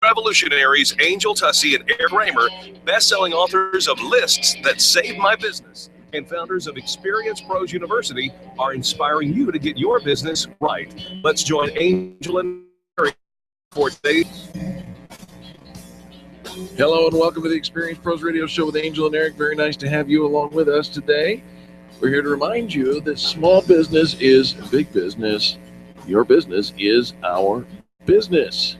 revolutionaries Angel Tussey and Eric Kramer, best-selling authors of Lists That Saved My Business, and founders of Experience Pros University, are inspiring you to get your business right. Let's join Angel and Eric for today. Hello and welcome to the Experience Pros Radio Show with Angel and Eric. Very nice to have you along with us today. We're here to remind you that small business is big business. Your business is our business.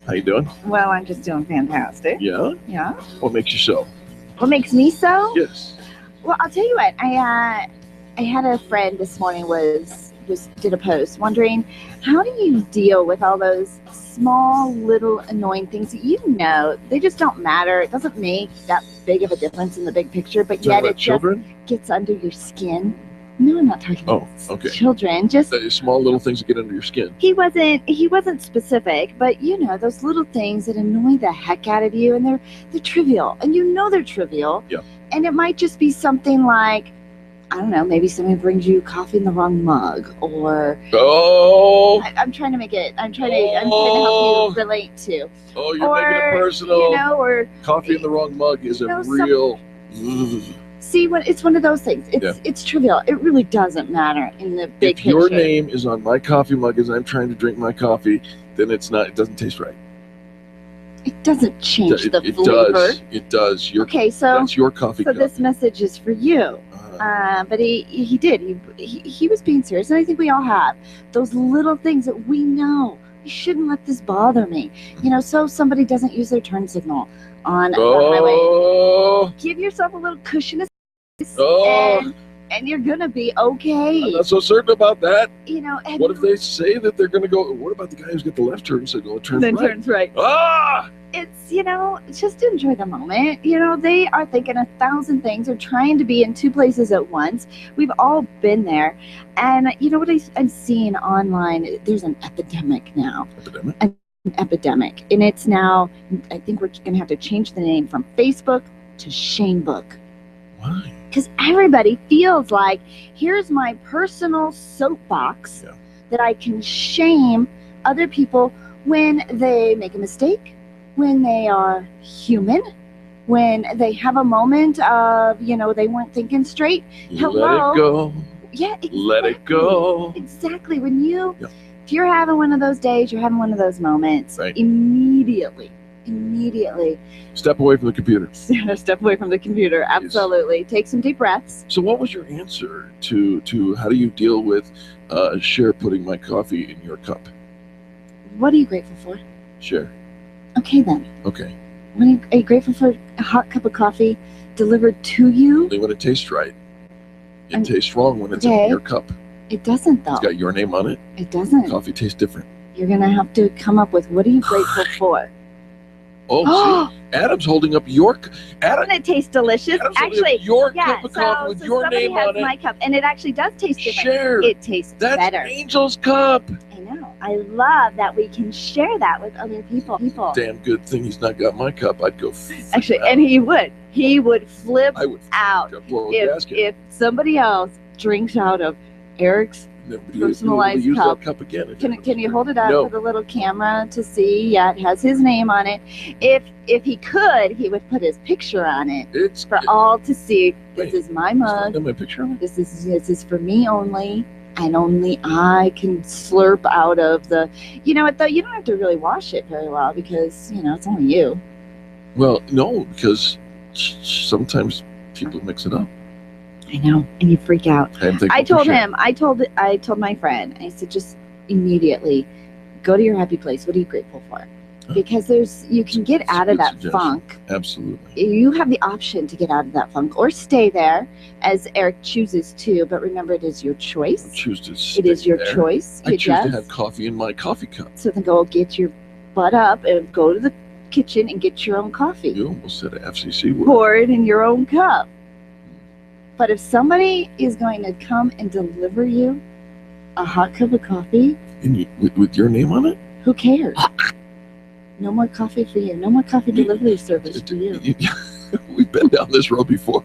How you doing? Well, I'm just doing fantastic. Yeah? Yeah. What makes you so? What makes me so? Yes. Well, I'll tell you what. I had a friend this morning did a post wondering, how do you deal with all those small little annoying things that they just don't matter. It doesn't make that big of a difference in the big picture, but yet it just gets under your skin. No, I'm not talking about children. Just small little things that get under your skin. He wasn't specific, but those little things that annoy the heck out of you, and they're trivial, and they're trivial. Yeah. And it might just be something like, I don't know, maybe somebody brings you coffee in the wrong mug, or I'm trying to help you relate to. Oh, you're making it personal. Or coffee in the wrong mug is a real. See, it's one of those things. It's trivial. It really doesn't matter in the big picture. If your name is on my coffee mug as I'm trying to drink my coffee, then it doesn't taste right. It doesn't change the flavor. It does. That's your coffee cup. So this message is for you. But he was being serious, and I think we all have those little things that we know. I shouldn't let this bother me. So somebody doesn't use their turn signal on the highway. Give yourself a little cushion of space, and you're gonna be okay. I'm not so certain about that. What if they say that they're gonna go? What about the guy who's got the left turn signal? Turns right. It's just enjoy the moment. They are thinking 1,000 things. They're trying to be in two places at once. We've all been there. And what I'm seeing online, there's an epidemic now. An epidemic. And it's now, I think we're going to have to change the name from Facebook to Shamebook. Why? Because everybody feels like, here's my personal soapbox that I can shame other people when they make a mistake, when they are human, when they have a moment of, they weren't thinking straight. Hello. Let it go. Yeah, exactly. Let it go. Exactly. When if you're having one of those days, you're having one of those moments, immediately. Step away from the computer. Step away from the computer. Absolutely. Yes. Take some deep breaths. So what was your answer to how do you deal with Cher putting my coffee in your cup? What are you grateful for? Cher. Okay, then. Okay. Are you grateful for a hot cup of coffee delivered to you? Only when it tastes right. It tastes wrong when it's in your cup. It doesn't, though. It's got your name on it. It doesn't. Coffee tastes different. You're going to have to come up with, what are you grateful for? Oh, see? Adam's holding up your... Doesn't it taste delicious? Actually, your cup of coffee with your name on it. Somebody has my cup, and it actually does taste different. Share. It tastes better. That's Angel's cup. I know. I love that we can share that with other people. Damn good thing he's not got my cup. I'd go... Actually, and he would. He would flip out if somebody else drinks out of Eric's personalized cup again. Can you hold it up for the little camera to see? Yeah, it has his name on it. If he could, he would put his picture on it for all to see. This is my mug. My picture on it? This is for me only, and only I can slurp out of the. You know what though? You don't have to really wash it very well because it's only you. Well, no, because sometimes people mix it up. I know, and you freak out. I told my friend, I said, just immediately go to your happy place. What are you grateful for? Because you can get out of that funk. Absolutely. You have the option to get out of that funk or stay there, as Eric chooses to. But remember, it is your choice. It is your choice. I choose to have coffee in my coffee cup. So then go get your butt up and go to the kitchen and get your own coffee. You almost said an FCC word. Pour it in your own cup. But if somebody is going to come and deliver you a hot cup of coffee, with your name on it, who cares? No more coffee for you. No more coffee delivery service for you. We've been down this road before.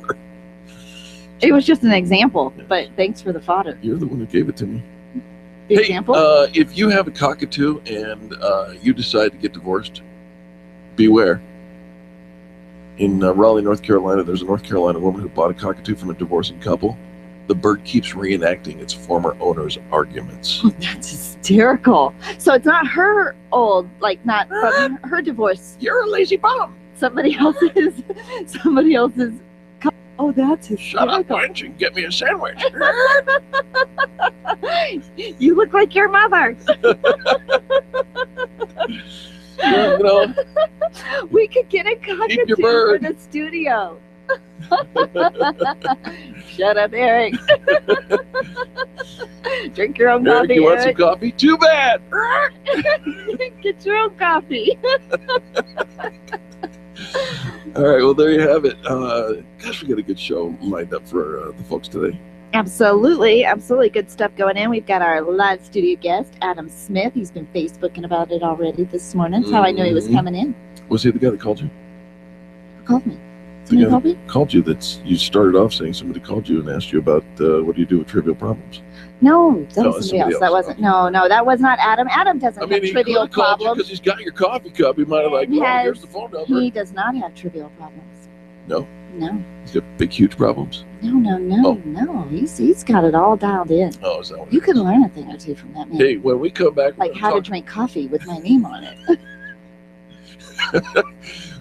It was just an example, but thanks for the fodder. You're the one who gave it to me. The example? If you have a cockatoo and you decide to get divorced, beware. In Raleigh, North Carolina, there's a North Carolina woman who bought a cockatoo from a divorcing couple. The bird keeps reenacting its former owner's arguments. That's hysterical. So it's not her old, like not from her divorce. You're a lazy bum. Somebody else's. Oh, that's hysterical. Shut up, wench, and get me a sandwich. You look like your mother. You know, We could get a cockatoo for the studio. Shut up, Eric. Drink your own Eric, coffee, you want some coffee? Too bad. Get your own coffee. All right, well, there you have it. Gosh, we got a good show lined up for the folks today. Absolutely good stuff going in. We've got our live studio guest, Adam Smith. He's been Facebooking about it already this morning. That's how I knew he was coming in. Was he the guy that called you? Who called me? Somebody called me? Called you. You started off saying somebody called you and asked you about what do you do with trivial problems. No, that was somebody else. That wasn't. No, that was not Adam. Adam doesn't have trivial problems. Because he's got your coffee cup. He might have here's the phone number. He does not have trivial problems. No? No. He's got big, huge problems? No. He's got it all dialed in. Oh, is that what you can learn a thing or two from that man. Hey, when we come back... Like how to drink coffee with my name on it.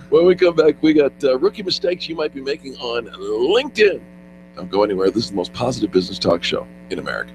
When we come back, we got rookie mistakes you might be making on LinkedIn. Don't go anywhere. This is the most positive business talk show in America.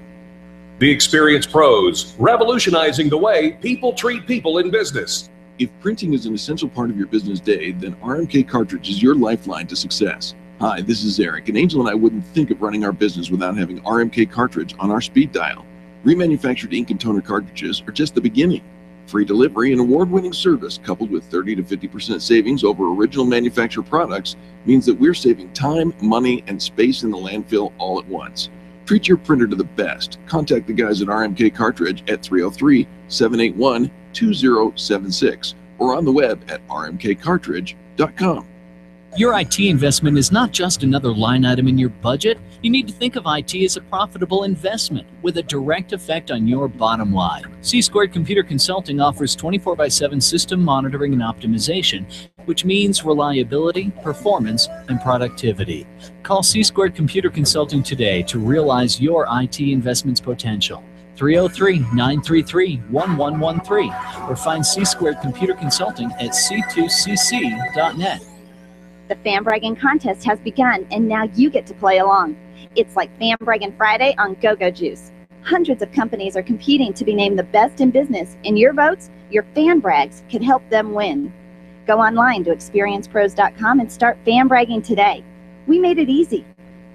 The Experienced Pros, revolutionizing the way people treat people in business. If printing is an essential part of your business day, then RMK Cartridge is your lifeline to success. Hi, this is Eric, and Angel and I wouldn't think of running our business without having RMK Cartridge on our speed dial. Remanufactured ink and toner cartridges are just the beginning. Free delivery and award-winning service coupled with 30 to 50% savings over original manufacturer products means that we're saving time, money, and space in the landfill all at once. Treat your printer to the best. Contact the guys at RMK Cartridge at 303-781-2076 or on the web at rmkcartridge.com. Your IT investment is not just another line item in your budget. You need to think of IT as a profitable investment with a direct effect on your bottom line. C-Squared Computer Consulting offers 24/7 system monitoring and optimization, which means reliability, performance, and productivity. Call C-Squared Computer Consulting today to realize your IT investment's potential. 303-933-1113 or find C-Squared Computer Consulting at c2cc.net. The Fan Braggin contest has begun, and now you get to play along. It's like Fan Braggin Friday on Go-Go Juice. Hundreds of companies are competing to be named the best in business, and your votes, your fan brags, could help them win. Go online to experiencepros.com and start fan bragging today. We made it easy.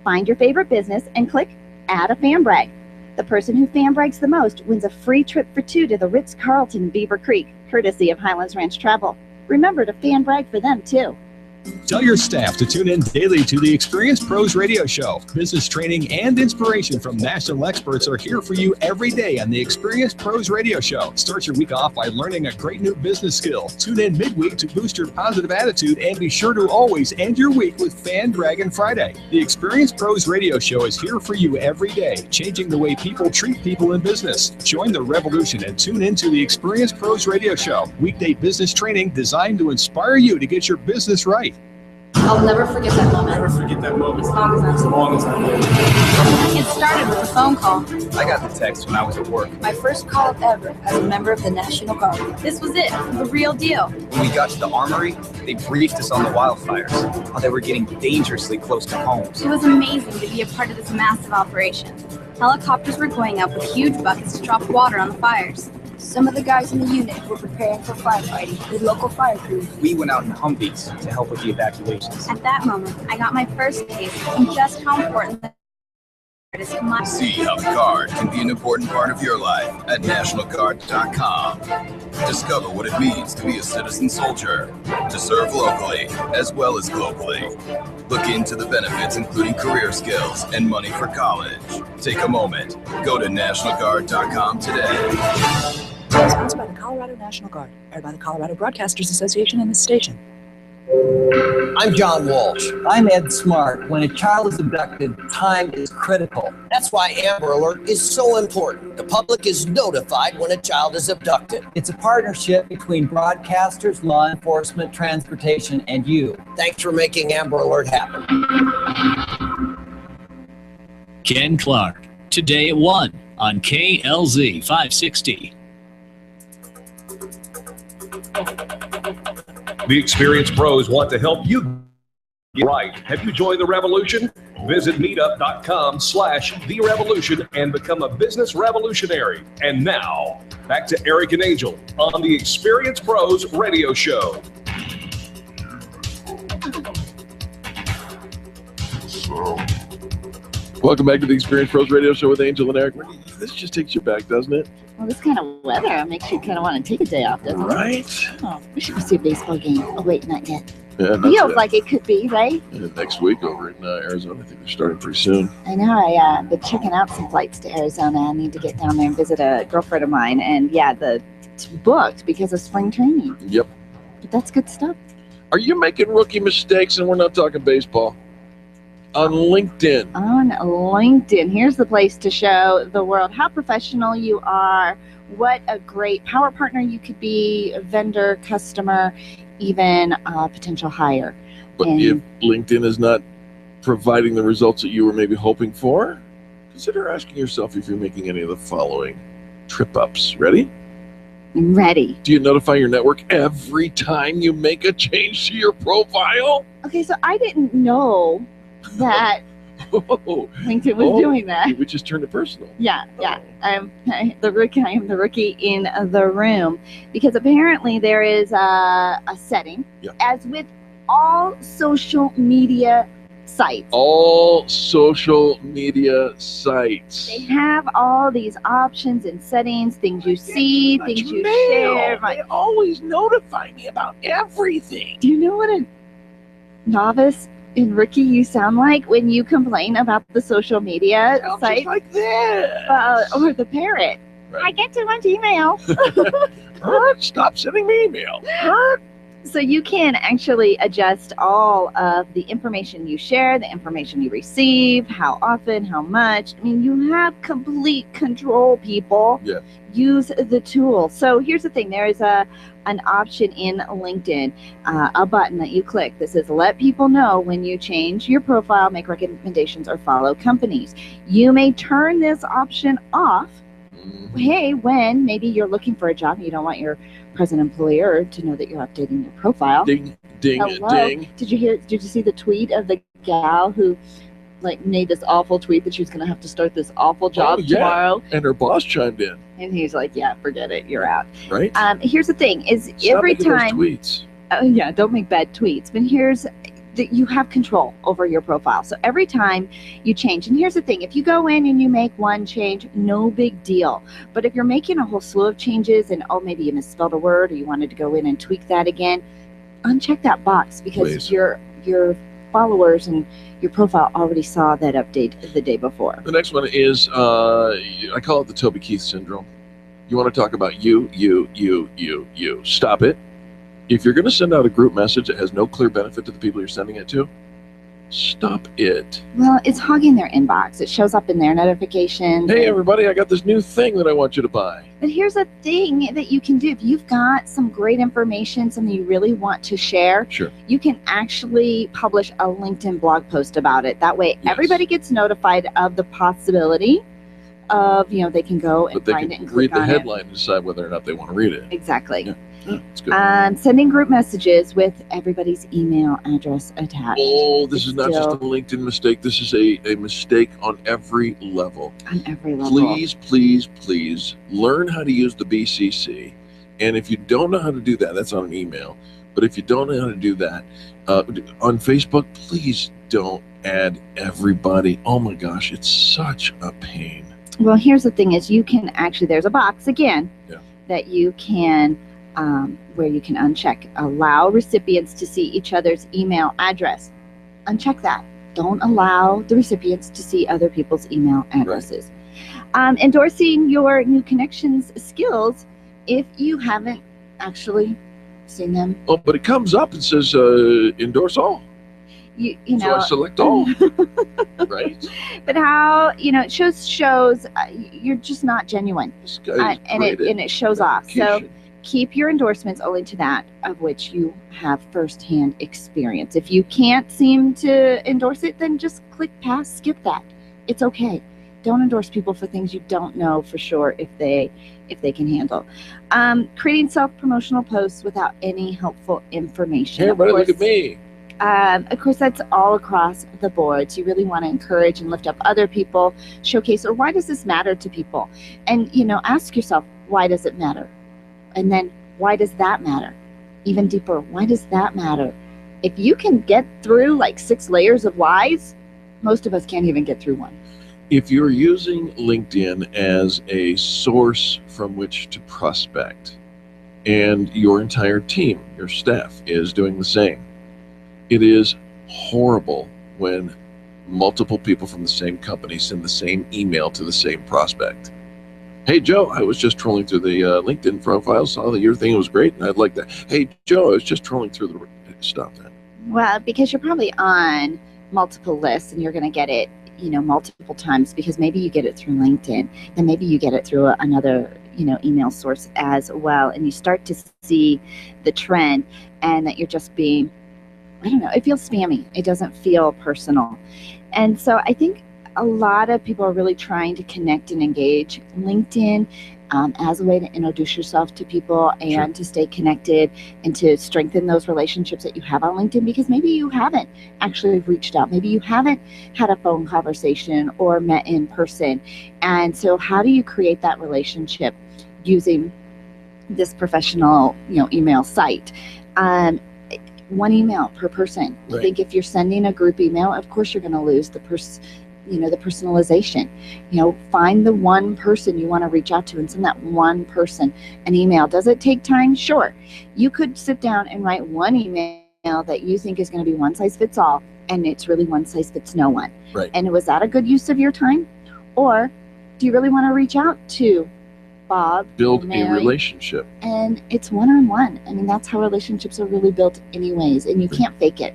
Find your favorite business and click Add a Fan Brag. The person who fan brags the most wins a free trip for two to the Ritz-Carlton Beaver Creek, courtesy of Highlands Ranch Travel. Remember to fan brag for them, too. Tell your staff to tune in daily to the Experienced Pros Radio Show. Business training and inspiration from national experts are here for you every day on the Experienced Pros Radio Show. Start your week off by learning a great new business skill. Tune in midweek to boost your positive attitude and be sure to always end your week with Fan Braggin Friday. The Experienced Pros Radio Show is here for you every day, changing the way people treat people in business. Join the revolution and tune in to the Experienced Pros Radio Show. Weekday business training designed to inspire you to get your business right. I'll never forget that moment. Never forget that moment. As long as I live. It started with a phone call. I got the text when I was at work. My first call ever as a member of the National Guard. This was it, the real deal. When we got to the armory, they briefed us on the wildfires, how they were getting dangerously close to homes. It was amazing to be a part of this massive operation. Helicopters were going up with huge buckets to drop water on the fires. Some of the guys in the unit were preparing for firefighting with local fire crews. We went out in Humvees to help with the evacuations. At that moment, I got my first taste of just how important the is to my... See how the Guard can be an important part of your life at nationalguard.com. Discover what it means to be a citizen soldier, to serve locally as well as globally. Look into the benefits, including career skills and money for college. Take a moment. Go to nationalguard.com today. Sponsored by the Colorado National Guard, aired by the Colorado Broadcasters Association and this station. I'm John Walsh. I'm Ed Smart. When a child is abducted, time is critical. That's why Amber Alert is so important. The public is notified when a child is abducted. It's a partnership between broadcasters, law enforcement, transportation, and you. Thanks for making Amber Alert happen. Ken Clark, today at 1 on KLZ 560. The experienced pros want to help you get right. Have you joined the revolution? Visit meetup.com/therevolution and become a business revolutionary. And now, back to Eric and Angel on the Experienced Pros Radio Show. Welcome back to the Experienced Pros Radio Show with Angel and Eric. This just takes you back, doesn't it? Well, this kind of weather makes you kind of want to take a day off, doesn't it? Right. Oh, we should go see a baseball game. Oh, wait, not yet. Yeah, Feels like it could be, right? Next week over in Arizona. I think they're starting pretty soon. I know. I've been checking out some flights to Arizona. I need to get down there and visit a girlfriend of mine. And yeah, it's booked because of spring training. Yep. But that's good stuff. Are you making rookie mistakes? And we're not talking baseball. On LinkedIn. On LinkedIn. Here's the place to show the world how professional you are, what a great power partner you could be, a vendor, customer, even a potential hire. But if LinkedIn is not providing the results that you were maybe hoping for, consider asking yourself if you're making any of the following trip-ups. Ready? I'm ready. Do you notify your network every time you make a change to your profile? Okay, so I didn't know that LinkedIn was doing that. We just turned it personal. Yeah. I am the rookie in the room, because apparently there is a setting, as with all social media sites. All social media sites. They have all these options and settings, things you see, things you share. They always notify me about everything. Do you know what a novice and rookie you sound like when you complain about the social media site? Just like this. Or the parrot. Right. I get too much email. Stop sending me email. So you can actually adjust all of the information you share, the information you receive, how often, how much. I mean, you have complete control, people. Yeah. Use the tool. So here's the thing. There is an option in LinkedIn, a button that you click that says let people know when you change your profile, make recommendations, or follow companies. You may turn this option off. Hey, when maybe you're looking for a job and you don't want your present employer to know that you're updating your profile. Ding, ding, Hello. ding. Did you see the tweet of the gal who made this awful tweet that she was going to have to start this awful job tomorrow? And her boss chimed in. And he's like, yeah, forget it. You're out. Right. Here's the thing is Stop every making those time. tweets. Don't make bad tweets. But here's that you have control over your profile. So every time you change, and here's the thing, if you go in and you make one change, no big deal. But if you're making a whole slew of changes and maybe you misspelled a word or you wanted to go in and tweak that again, uncheck that box, because your followers and your profile already saw that update the day before. The next one is, I call it the Toby Keith syndrome. You want to talk about you. Stop it. If you're going to send out a group message that has no clear benefit to the people you're sending it to, stop it. Well, it's hogging their inbox. It shows up in their notifications. Hey, everybody, I got this new thing that I want you to buy. But here's a thing that you can do. If you've got some great information, something you really want to share, you can actually publish a LinkedIn blog post about it. That way, everybody gets notified of the possibility of, they can go and find it and click on it. Read the headline and decide whether or not they want to read it. Exactly. Yeah. That's good. Sending group messages with everybody's email address attached. Oh, this is not just a LinkedIn mistake. This is a mistake on every level. On every level. Please learn how to use the BCC. And if you don't know how to do that, that's on an email. But if you don't know how to do that, on Facebook, please don't add everybody. Oh my gosh, it's such a pain. Well, here's the thing is you can actually, there's a box again that you can where you can uncheck allow recipients to see each other's email address. Uncheck that. Don't allow the recipients to see other people's email addresses. Endorsing your new connections skills if you haven't actually texting them. Oh, but it comes up and says endorse all. You So know, I select all. Right? but how, it shows you're just not genuine. This guy is great at it shows off. So communication. keep your endorsements only to that of which you have firsthand experience. If you can't seem to endorse it, then just click past, skip that. It's okay. Don't endorse people for things you don't know for sure if they can handle. Creating self-promotional posts without any helpful information. Hey, Of everybody, course, look at me. Of course, that's all across the board. So you really want to encourage and lift up other people, showcase, or why does this matter to people? And, ask yourself, why does it matter? And then, why does that matter? Even deeper, why does that matter? If you can get through like 6 layers of whys, most of us can't even get through one. If you're using LinkedIn as a source from which to prospect, and your entire team, your staff, is doing the same, it is horrible when multiple people from the same company send the same email to the same prospect. Hey, Joe, I was just trolling through the LinkedIn profile, saw that your thing was great, and I'd like that. Hey, Joe, I was just trolling through the... Stop that. Well, because you're probably on multiple lists and you're going to get it, multiple times, because maybe you get it through LinkedIn, and maybe you get it through another, email source as well. And you start to see the trend and that you're just being, I don't know, it feels spammy. It doesn't feel personal. And so I think a lot of people are really trying to connect and engage. LinkedIn as a way to introduce yourself to people and to stay connected and to strengthen those relationships that you have on LinkedIn, because maybe you haven't actually reached out. Maybe you haven't had a phone conversation or met in person. And so how do you create that relationship using this professional, email site? One email per person. Right. I think if you're sending a group email, of course you're going to lose the the personalization. Find the one person you want to reach out to and send that one person an email. Does it take time? Sure. You could sit down and write one email that you think is going to be one size fits all, and it's really one size fits no one. Right. And was that a good use of your time? Or do you really want to reach out to Bob, Build Mary, a relationship. and it's one-on-one? I mean, that's how relationships are really built anyways, and you can't fake it.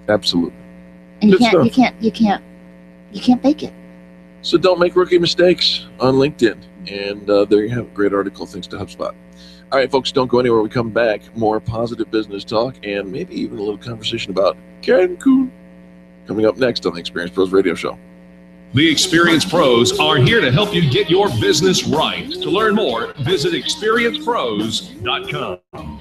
Absolutely. And you Good can't stuff. you can't fake it. So don't make rookie mistakes on LinkedIn. And there you have a great article thanks to HubSpot. All right, folks, don't go anywhere. We come back, more positive business talk, and maybe even a little conversation about Cancun coming up next on the Experience Pros Radio Show. The Experience Pros are here to help you get your business right. To learn more, visit experiencepros.com.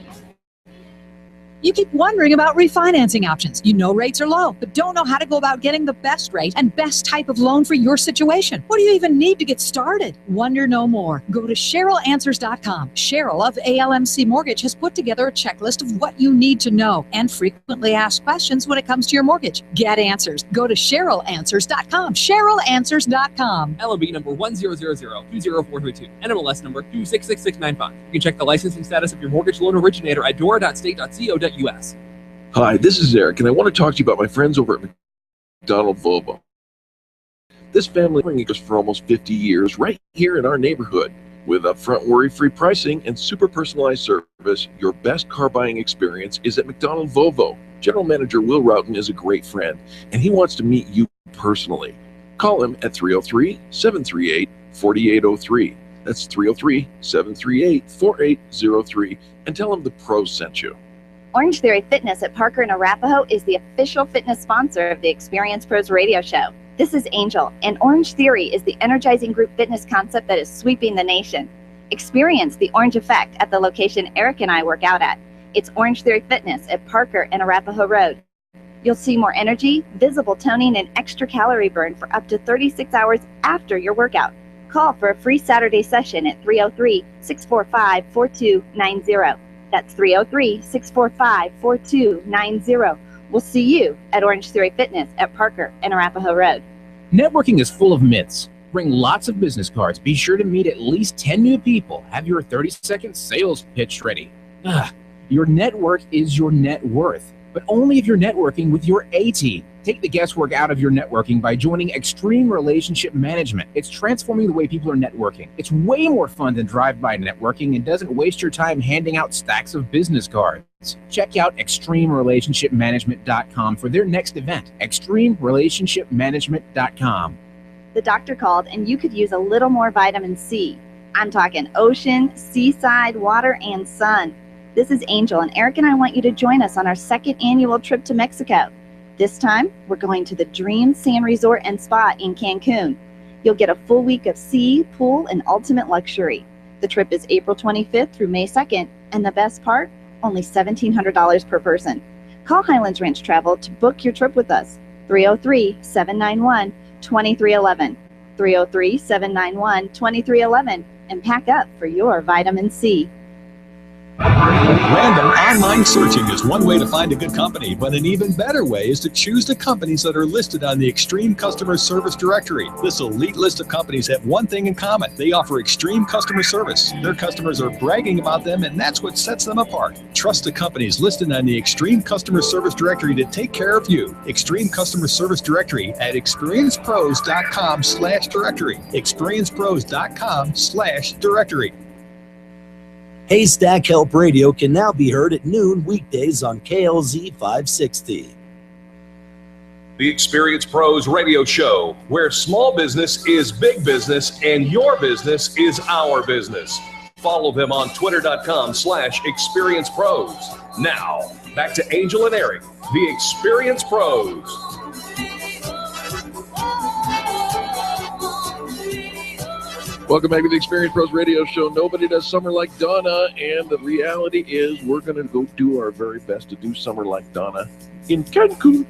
You keep wondering about refinancing options. You know rates are low, but don't know how to go about getting the best rate and best type of loan for your situation. What do you even need to get started? Wonder no more. Go to CherylAnswers.com. Cheryl of ALMC Mortgage has put together a checklist of what you need to know and frequently asked questions when it comes to your mortgage. Get answers. Go to CherylAnswers.com. CherylAnswers.com. LOB number 100020432. NMLS number 266695. You can check the licensing status of your mortgage loan originator at dora.state.co.us. Hi, this is Eric, and I want to talk to you about my friends over at McDonald Volvo. This family has been us for almost 50 years right here in our neighborhood. With upfront worry-free pricing and super personalized service, your best car buying experience is at McDonald Volvo. General Manager Will Roughton is a great friend, and he wants to meet you personally. Call him at 303-738-4803. That's 303-738-4803, and tell him the pros sent you. Orange Theory Fitness at Parker and Arapahoe is the official fitness sponsor of the Experience Pros Radio Show. This is Angel, and Orange Theory is the energizing group fitness concept that is sweeping the nation. Experience the orange effect at the location Eric and I work out at. It's Orange Theory Fitness at Parker and Arapahoe Road. You'll see more energy, visible toning, and extra calorie burn for up to 36 hours after your workout. Call for a free Saturday session at 303-645-4290. That's 303-645-4290. We'll see you at Orange Theory Fitness at Parker and Arapahoe Road. Networking is full of myths. Bring lots of business cards. Be sure to meet at least 10 new people. Have your 30-second sales pitch ready. Your network is your net worth, but only if you're networking with your A team. Take the guesswork out of your networking by joining Extreme Relationship Management. It's transforming the way people are networking. It's way more fun than drive-by networking and doesn't waste your time handing out stacks of business cards. Check out extremerelationshipmanagement.com for their next event. extremerelationshipmanagement.com. The doctor called and you could use a little more vitamin C. I'm talking ocean, seaside, water, and sun. This is Angel, and Eric and I want you to join us on our second annual trip to Mexico. This time, we're going to the Dream Sand Resort and Spa in Cancun. You'll get a full week of sea, pool, and ultimate luxury. The trip is April 25th through May 2nd, and the best part, only $1,700 per person. Call Highlands Ranch Travel to book your trip with us. 303-791-2311. 303-791-2311, and pack up for your vitamin C. Random online searching is one way to find a good company, but an even better way is to choose the companies that are listed on the Extreme Customer Service Directory. This elite list of companies have one thing in common. They offer extreme customer service. Their customers are bragging about them, and that's what sets them apart. Trust the companies listed on the Extreme Customer Service Directory to take care of you. Extreme Customer Service Directory at experiencepros.com/directory. experiencepros.com/directory. Haystack Help Radio can now be heard at noon weekdays on KLZ 560. The Experience Pros Radio Show, where small business is big business and your business is our business. Follow them on twitter.com/experiencepros. Now, back to Angel and Eric, the Experience Pros. Welcome back to the Experience Pros Radio Show. Nobody does summer like Donna, and the reality is we're going to go do our very best to do summer like Donna in Cancun.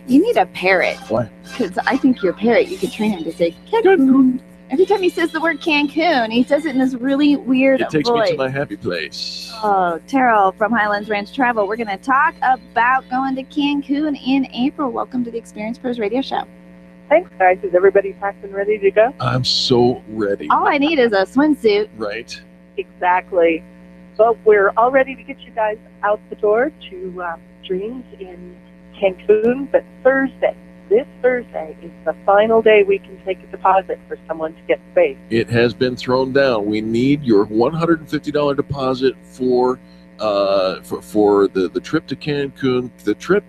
You need a parrot. Why? Because I think your parrot, you could train him to say Cancun. Every time he says the word Cancun, he says it in this really weird It takes voice. me to my happy place. Oh, Terrell from Highlands Ranch Travel. We're going to talk about going to Cancun in April. Welcome to the Experience Pros Radio Show. Thanks, guys. Is everybody packed and ready to go? I'm so ready. All I need is a swimsuit. Right. Exactly. So we're all ready to get you guys out the door to Dreams in Cancun. But this Thursday is the final day we can take a deposit for someone to get space. It has been thrown down. We need your $150 deposit for the trip to Cancun. The trip,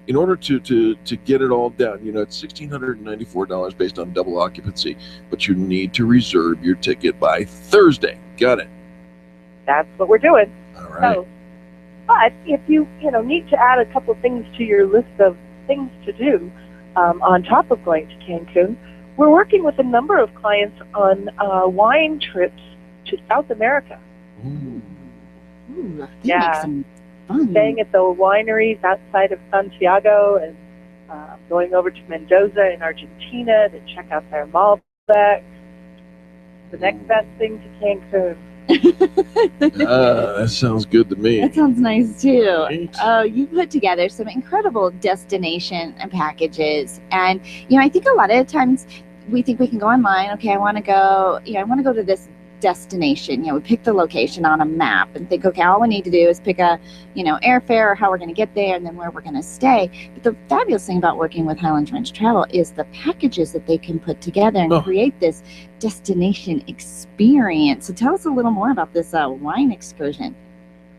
in order to get it all down, it's $1,694 based on double occupancy, but you need to reserve your ticket by Thursday. Got it? That's what we're doing. All right. So, but if you need to add a couple things to your list of things to do on top of going to Cancun, we're working with a number of clients on wine trips to South America. Ooh, yeah. Makes some fun. Staying at the wineries outside of Santiago and going over to Mendoza in Argentina to check out their Malbec. The next best thing to Cancun. That sounds good to me. That sounds nice too. Right. Oh, you put together some incredible destination and packages, and I think a lot of times we think we can go online. Okay, I want to go. I want to go to this destination. We pick the location on a map and think, okay, all we need to do is pick a airfare or how we're going to get there and then where we're going to stay. But the fabulous thing about working with Highlands Ranch Travel is the packages that they can put together and create this destination experience. So tell us a little more about this wine excursion.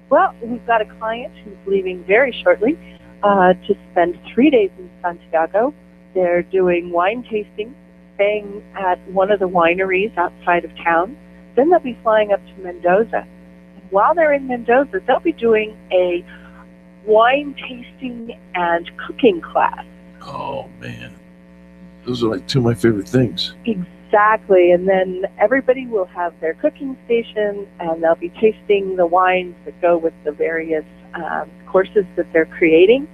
Well, we've got a client who's leaving very shortly to spend 3 days in Santiago. They're doing wine tasting, staying at one of the wineries outside of town. Then they'll be flying up to Mendoza. And while they're in Mendoza, they'll be doing a wine tasting and cooking class. Oh, man. Those are like two of my favorite things. Exactly. And then everybody will have their cooking station, and they'll be tasting the wines that go with the various courses that they're creating.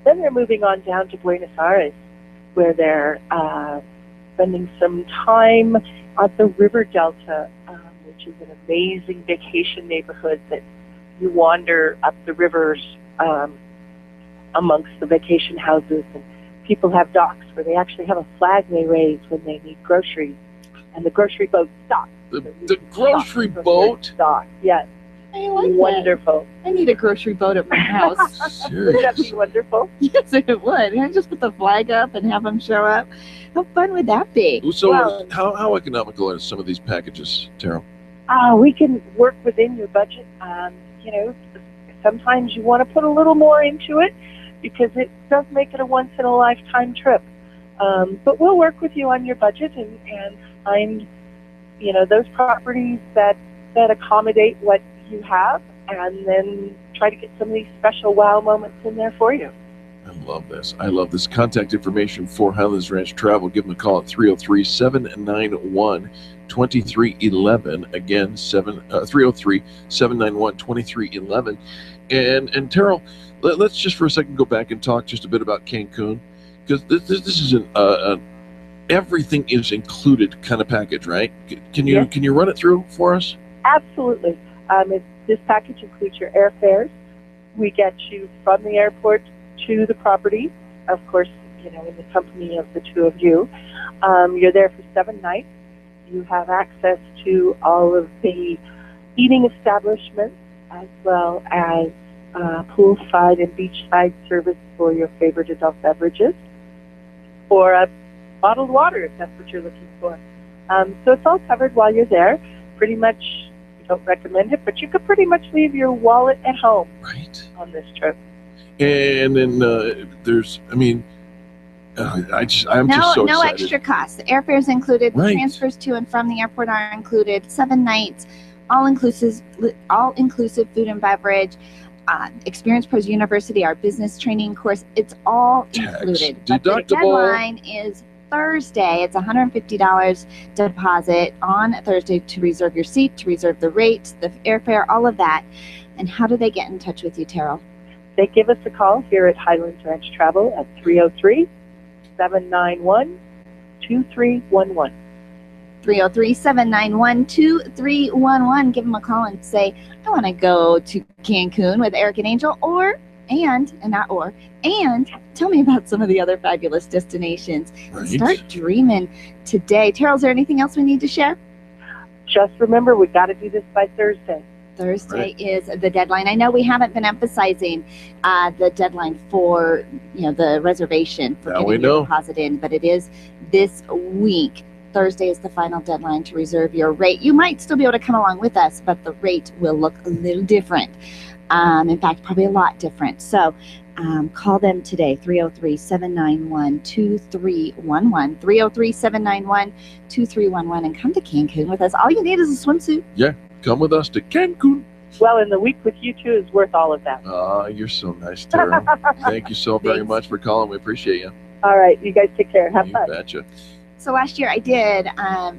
Then they're moving on down to Buenos Aires, where they're spending some time at the river delta, which is an amazing vacation neighborhood that you wander up the rivers amongst the vacation houses, and people have docks where they actually have a flag they raise when they need groceries, and the grocery boat stops. The grocery boat? Dock, yes. I like that. Wonderful. I need a grocery boat at my house. Would that be wonderful? Yes, it would. I just put the flag up and have them show up. How fun would that be? So, Well- how economical are some of these packages, Terrell? We can work within your budget. Sometimes you want to put a little more into it because it does make it a once-in-a-lifetime trip. But we'll work with you on your budget and find, those properties that accommodate what you have, and then try to get some of these special wow moments in there for you. I love this. I love this. Contact information for Highlands Ranch Travel. Give them a call at 303-791-2311. Again, 303-791-2311. And Terrell, let's just for a second go back and talk just a bit about Cancun, because this is an everything is included kind of package, right? Can you run it through for us? Absolutely. This package includes your airfares. We get you from the airport to the property, of course, in the company of the two of you. You're there for 7 nights. You have access to all of the eating establishments, as well as poolside and beachside service for your favorite adult beverages, or bottled water if that's what you're looking for. So it's all covered while you're there. Pretty much, we don't recommend it, but you could pretty much leave your wallet at home on this trip. And then there's, I'm just so No excited. extra cost. The airfare is included. Right. The transfers to and from the airport are included. 7 nights, all inclusive food and beverage. Experience Pros University, our business training course, it's all included. But the deductible. deadline is Thursday. It's $150 deposit on Thursday to reserve your seat, to reserve the rate, the airfare, all of that. And how do they get in touch with you, Terrell? They give us a call here at Highlands Ranch Travel at 303-791-2311. 303-791-2311. Give them a call and say, I want to go to Cancun with Eric and Angel, and tell me about some of the other fabulous destinations. Right. Start dreaming today. Terrell, is there anything else we need to share? Just remember, we got to do this by Thursday. Thursday is the deadline. I know we haven't been emphasizing the deadline for the reservation for Now we getting your know. deposit in, but it is this week. Thursday is the final deadline to reserve your rate. You might still be able to come along with us, but the rate will look a little different. In fact, probably a lot different. So call them today, 303-791-2311, 303-791-2311, and come to Cancun with us. All you need is a swimsuit. Yeah, come with us to Cancun. Well, and the week with you two is worth all of that. You're so nice, Terrell. Thank you so very much for calling. We appreciate you. All right, you guys take care. Have You fun. betcha. So last year I did,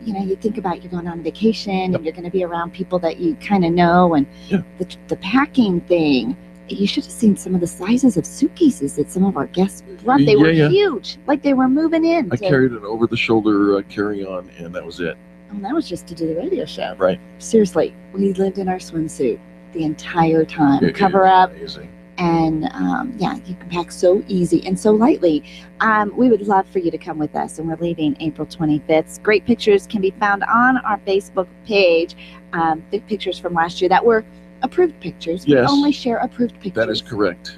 you think about you're going on vacation and you're going to be around people that you kind of know, and the packing thing, you should have seen some of the sizes of suitcases that some of our guests brought. They were huge, like they were moving in. I carried an over-the-shoulder carry-on, and that was it. And that was just to do the radio show. Right. Seriously, we lived in our swimsuit the entire time. It Cover is up. amazing. And you can pack so easy and so lightly. We would love for you to come with us, and we're leaving April 25th. Great pictures can be found on our Facebook page. The pictures from last year that were approved pictures. Yes. We only share approved pictures. That is correct.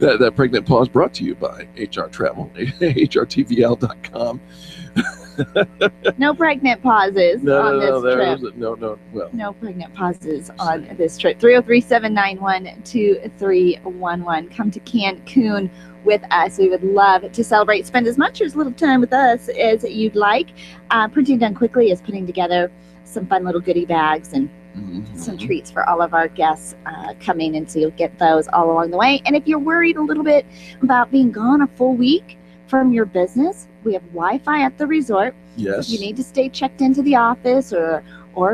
that pregnant pause brought to you by HR Travel, hrtvl.com. No pregnant pauses on this trip. No pregnant pauses on this trip. 303-791-2311. Come to Cancun with us. We would love to celebrate. Spend as much or as little time with us as you'd like. Printing Done Quickly is putting together some fun little goodie bags and some treats for all of our guests coming, and so you'll get those all along the way. And if you're worried a little bit about being gone a full week from your business, we have Wi-Fi at the resort. Yes. If you need to stay checked into the office or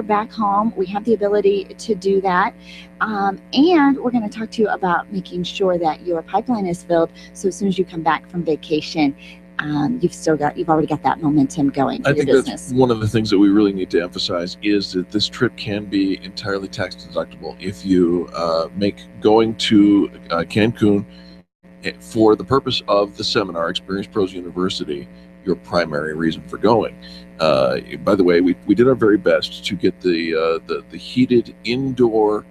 back home, we have the ability to do that. And we're going to talk to you about making sure that your pipeline is filled, so as soon as you come back from vacation, you've already got that momentum going for I your think business. that's one of the things that we really need to emphasize is that this trip can be entirely tax deductible if you make going to Cancun for the purpose of the seminar, Experience Pros University, your primary reason for going. By the way, we did our very best to get the heated indoor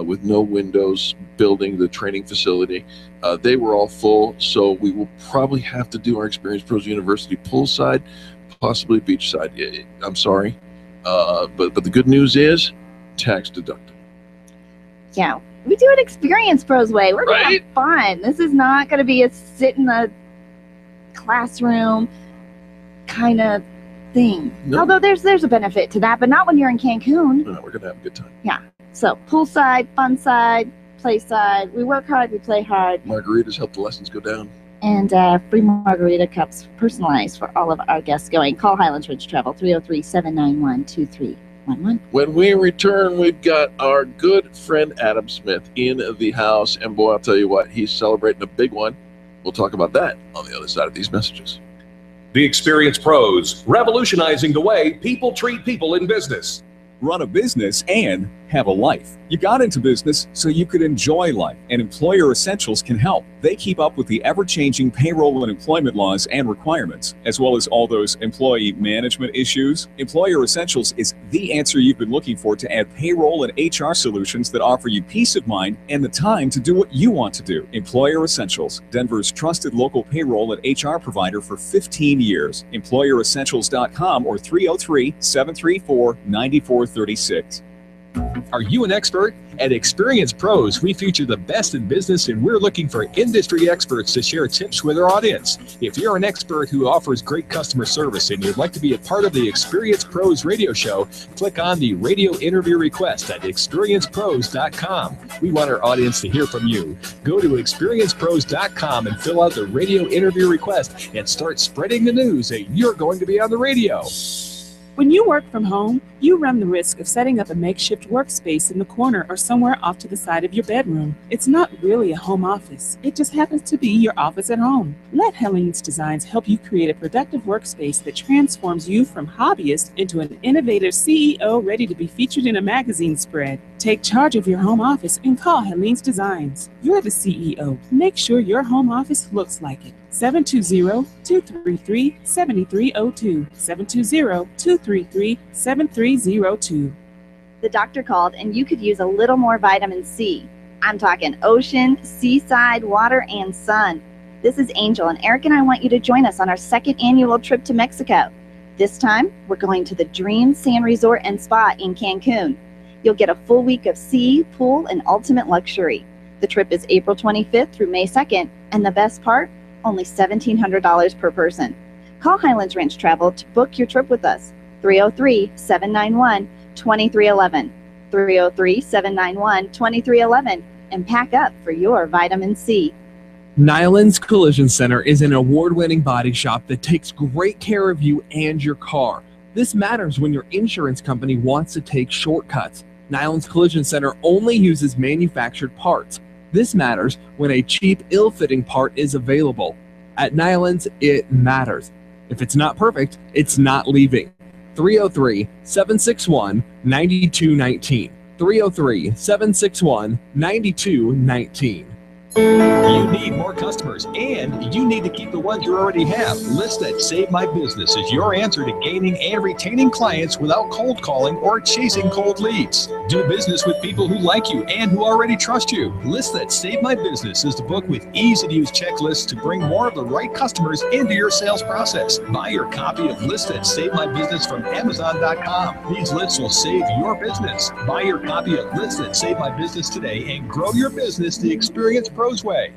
with no windows building, the training facility. They were all full, so we will probably have to do our Experience Pros University poolside, possibly beachside. I'm sorry, but the good news is tax deductible. Yeah, we do it Experience Pros way. We're going to have fun. This is not going to be a sit in the classroom kind of thing. No. Although there's a benefit to that, but not when you're in Cancun. No, we're going to have a good time. Yeah. So poolside, fun side, play side. We work hard, we play hard. Margaritas help the lessons go down. And free margarita cups personalized for all of our guests going. Call Highlands Ridge Travel, 303-791-2311. When we return, we've got our good friend Adam Smith in the house. And boy, I'll tell you what, he's celebrating a big one. We'll talk about that on the other side of these messages. The Experience Pros, revolutionizing the way people treat people in business. Run a business and have a life. You got into business so you could enjoy life, and Employer Essentials can help. They keep up with the ever-changing payroll and employment laws and requirements, as well as all those employee management issues. Employer Essentials is the answer you've been looking for to add payroll and HR solutions that offer you peace of mind and the time to do what you want to do. Employer Essentials, Denver's trusted local payroll and HR provider for 15 years. EmployerEssentials.com or 303-734-9436. Are you an expert? At Experience Pros, we feature the best in business, and we're looking for industry experts to share tips with our audience. If you're an expert who offers great customer service and you'd like to be a part of the Experience Pros radio show, click on the radio interview request at experiencepros.com. We want our audience to hear from you. Go to experiencepros.com and fill out the radio interview request and start spreading the news that you're going to be on the radio. When you work from home, you run the risk of setting up a makeshift workspace in the corner or somewhere off to the side of your bedroom. It's not really a home office. It just happens to be your office at home. Let Helene's Designs help you create a productive workspace that transforms you from hobbyist into an innovative CEO ready to be featured in a magazine spread. Take charge of your home office and call Helene's Designs. You're the CEO. Make sure your home office looks like it. 720-233-7302. 720-233-7302. The doctor called and you could use a little more vitamin C. I'm talking ocean, seaside, water, and sun. This is Angel, and Eric and I want you to join us on our second annual trip to Mexico. This time, we're going to the Dream Sand Resort and Spa in Cancun. You'll get a full week of sea, pool, and ultimate luxury. The trip is April 25th through May 2nd, and the best part? Only $1,700 per person. Call Highlands Ranch Travel to book your trip with us. 303-791-2311. 303-791-2311. And pack up for your vitamin C. Nyland's Collision Center is an award-winning body shop that takes great care of you and your car. This matters when your insurance company wants to take shortcuts. Nyland's Collision Center only uses manufactured parts. This matters when a cheap, ill-fitting part is available. At Nyland's, it matters. If it's not perfect, it's not leaving. 303-761-9219. 303-761-9219. You need more customers, and you need to keep the ones you already have. List That Save My Business is your answer to gaining and retaining clients without cold calling or chasing cold leads. Do business with people who like you and who already trust you. List That Save My Business is the book with easy-to-use checklists to bring more of the right customers into your sales process. Buy your copy of List That Save My Business from Amazon.com. These lists will save your business. Buy your copy of List That Save My Business today and grow your business the Experience Pros way.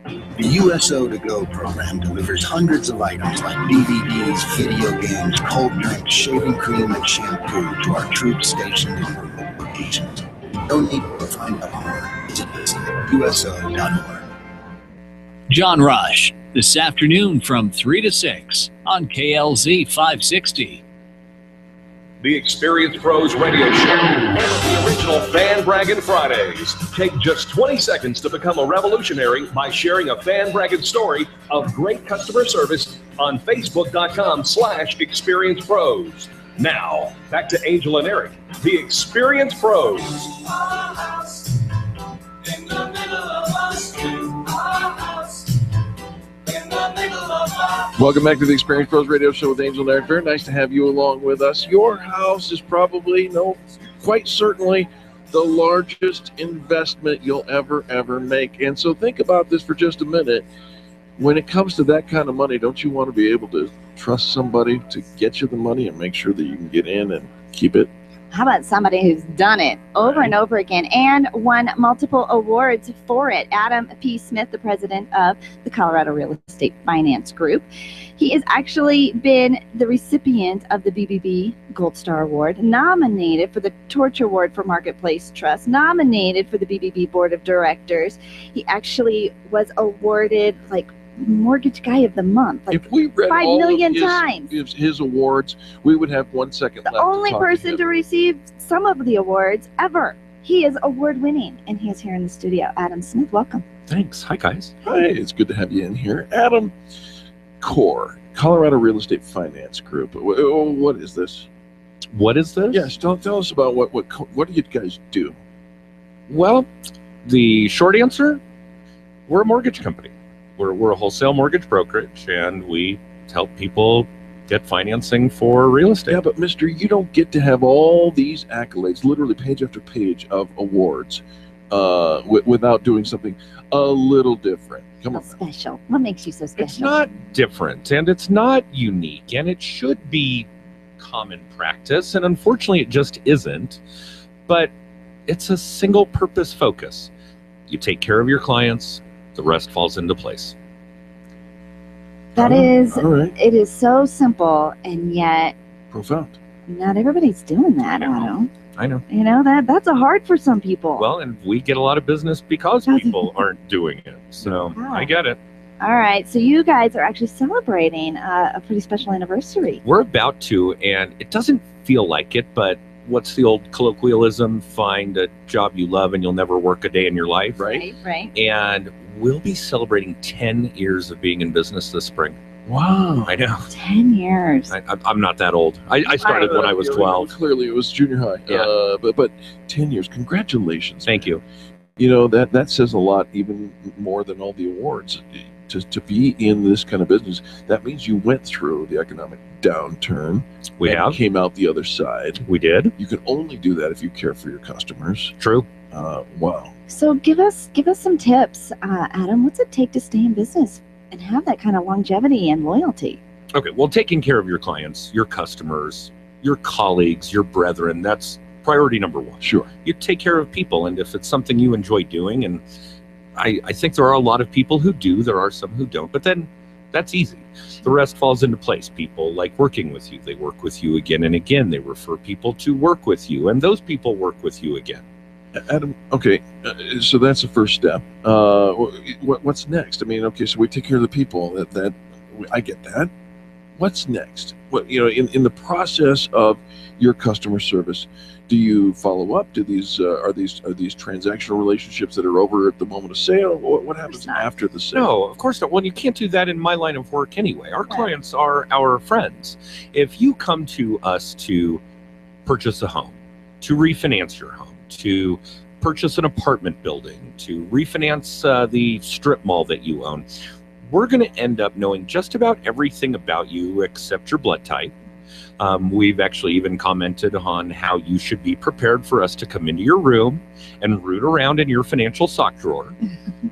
The USO To Go program delivers hundreds of items like DVDs, video games, cold drinks, shaving cream, and shampoo to our troops stationed in remote locations. Donate or find out more. Visit us at USO.org. John Rush, this afternoon from 3 to 6 on KLZ 560. The Experience Pros radio show and the original Fan Braggin' Fridays. Take just 20 seconds to become a revolutionary by sharing a Fan Braggin' story of great customer service on Facebook.com/Experience Pros. Now, back to Angel and Eric, the Experience Pros. In the middle of our street, our house, in the middle of our Welcome back to the Experience Pros Radio Show with Angel and Eric. Very nice to have you along with us. Your house is probably, quite certainly the largest investment you'll ever make. And so think about this for just a minute. When it comes to that kind of money, don't you want to be able to trust somebody to get you the money and make sure that you can get in and keep it? How about somebody who's done it over and over again and won multiple awards for it? Adam P. Smith, the president of the Colorado Real Estate Finance Group. He has actually been the recipient of the BBB Gold Star Award, nominated for the Torch Award for Marketplace Trust, nominated for the BBB Board of Directors. He actually was awarded Mortgage Guy of the Month, if we read 5 all million of times. his awards, we would have 1 second left. The only to talk person to receive some of the awards ever. He is award winning, and he is here in the studio. Adam Smith, welcome. Thanks. Hi, guys. Hi, it's good to have you in here. Adam, CORE, Colorado Real Estate Finance Group. What is this? What is this? Yes, tell us about what do you guys do? Well, the short answer, we're a mortgage company. We're a wholesale mortgage brokerage, and we help people get financing for real estate. Yeah, but mister, you don't get to have all these accolades, literally page after page of awards, without doing something a little different. Come on. Special. What makes you so special? It's not different, and it's not unique, and it should be common practice, and unfortunately it just isn't. But it's a single purpose focus. You take care of your clients, the rest falls into place. That is, all right. It is so simple, and yet profound. Not everybody's doing that, Otto. I know. That's hard for some people. Well, and we get a lot of business because people aren't doing it. So Wow. I get it. All right, so you guys are actually celebrating a pretty special anniversary. We're about to, and it doesn't feel like it, but what's the old colloquialism? Find a job you love and you'll never work a day in your life. Right. And we'll be celebrating 10 years of being in business this spring. Wow. I know. 10 years. I'm not that old. I started when I was 12. Clearly, it was junior high. Yeah. But 10 years. Congratulations. Thank you. That says a lot, even more than all the awards. To be in this kind of business, that means you went through the economic downturn. We have. Came out the other side. We did. You can only do that if you care for your customers. True. Wow. So give us some tips, Adam. What's it take to stay in business and have that kind of longevity and loyalty? Okay, well, taking care of your clients, your customers, your colleagues, your brethren, that's priority number one. Sure. You take care of people, and if it's something you enjoy doing, and I think there are a lot of people who do, there are some who don't, but then that's easy. The rest falls into place. People like working with you. They work with you again and again. They refer people to work with you, and those people work with you again. Adam, okay, so that's the first step. What's next? I mean, okay, so we take care of the people. That I get that. What's next? In the process of your customer service, do you follow up? Do these are these transactional relationships that are over at the moment of sale? What happens after the sale? No, of course not. Well, you can't do that in my line of work anyway. Our clients are our friends. If you come to us to purchase a home, to refinance your home, to purchase an apartment building, to refinance the strip mall that you own, we're going to end up knowing just about everything about you except your blood type. We've actually even commented on how you should be prepared for us to come into your room and root around in your financial sock drawer,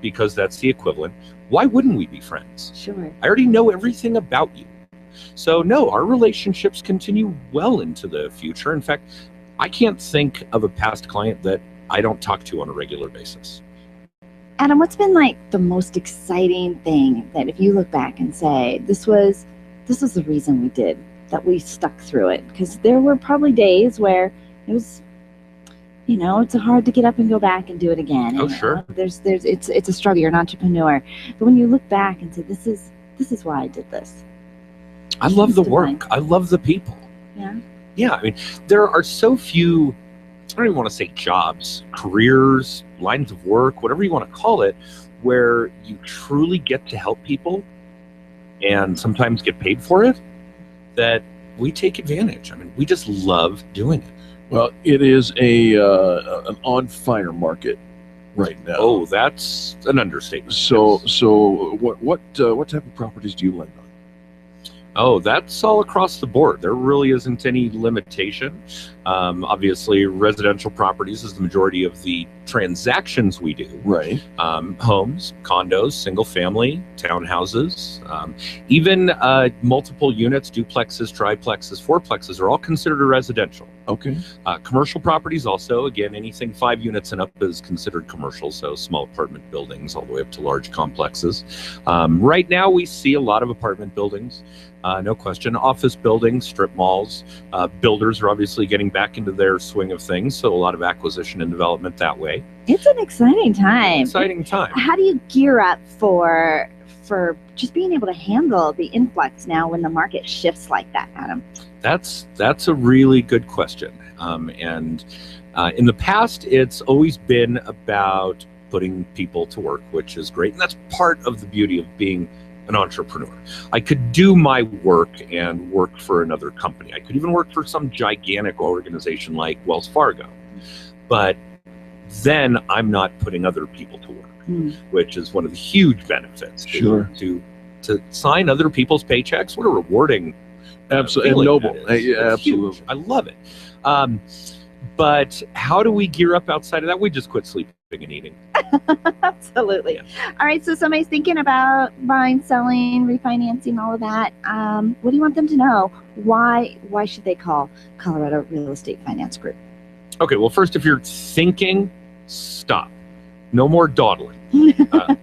because that's the equivalent. Why wouldn't we be friends? Sure. I already know everything about you. So no, our relationships continue well into the future. In fact, I can't think of a past client that I don't talk to on a regular basis. Adam, what's been like the most exciting thing that if you look back and say, this was the reason we did, that we stuck through it? Because there were probably days where it was, it's hard to get up and go back and do it again. Oh, sure. It's a struggle. You're an entrepreneur. But when you look back and say, this is why I did this. I love the work. I love the people. Yeah. Yeah, I mean, there are so few, I don't even want to say jobs, careers, lines of work, whatever you want to call it, where you truly get to help people and sometimes get paid for it, that we take advantage. I mean, we just love doing it. Well, it is an on-fire market right now. Oh, that's an understatement. So what type of properties do you lend on? Oh, that's all across the board. There really isn't any limitation. Obviously, residential properties is the majority of the transactions we do. Right. Homes, condos, single family, townhouses, even multiple units, duplexes, triplexes, fourplexes are all considered residential. Okay. Commercial properties also, again, anything 5 units and up is considered commercial, so small apartment buildings all the way up to large complexes. Right now we see a lot of apartment buildings, no question. Office buildings, strip malls. Builders are obviously getting back into their swing of things, so a lot of acquisition and development that way. It's an exciting time. Exciting time. How do you gear up for just being able to handle the influx now when the market shifts like that, Adam? That's a really good question. And in the past, it's always been about putting people to work, which is great. And that's part of the beauty of being an entrepreneur. I could do my work and work for another company. I could even work for some gigantic organization like Wells Fargo. But then I'm not putting other people to work, which is one of the huge benefits. Sure. To sign other people's paychecks, what a rewarding absolutely and noble. Yeah, absolutely. Huge. I love it. But how do we gear up outside of that? We just quit sleeping and eating. Absolutely. Yeah. All right. So somebody's thinking about buying, selling, refinancing, all of that. What do you want them to know? Why should they call Colorado Real Estate Finance Group? Okay. Well, first, if you're thinking, stop. No more dawdling.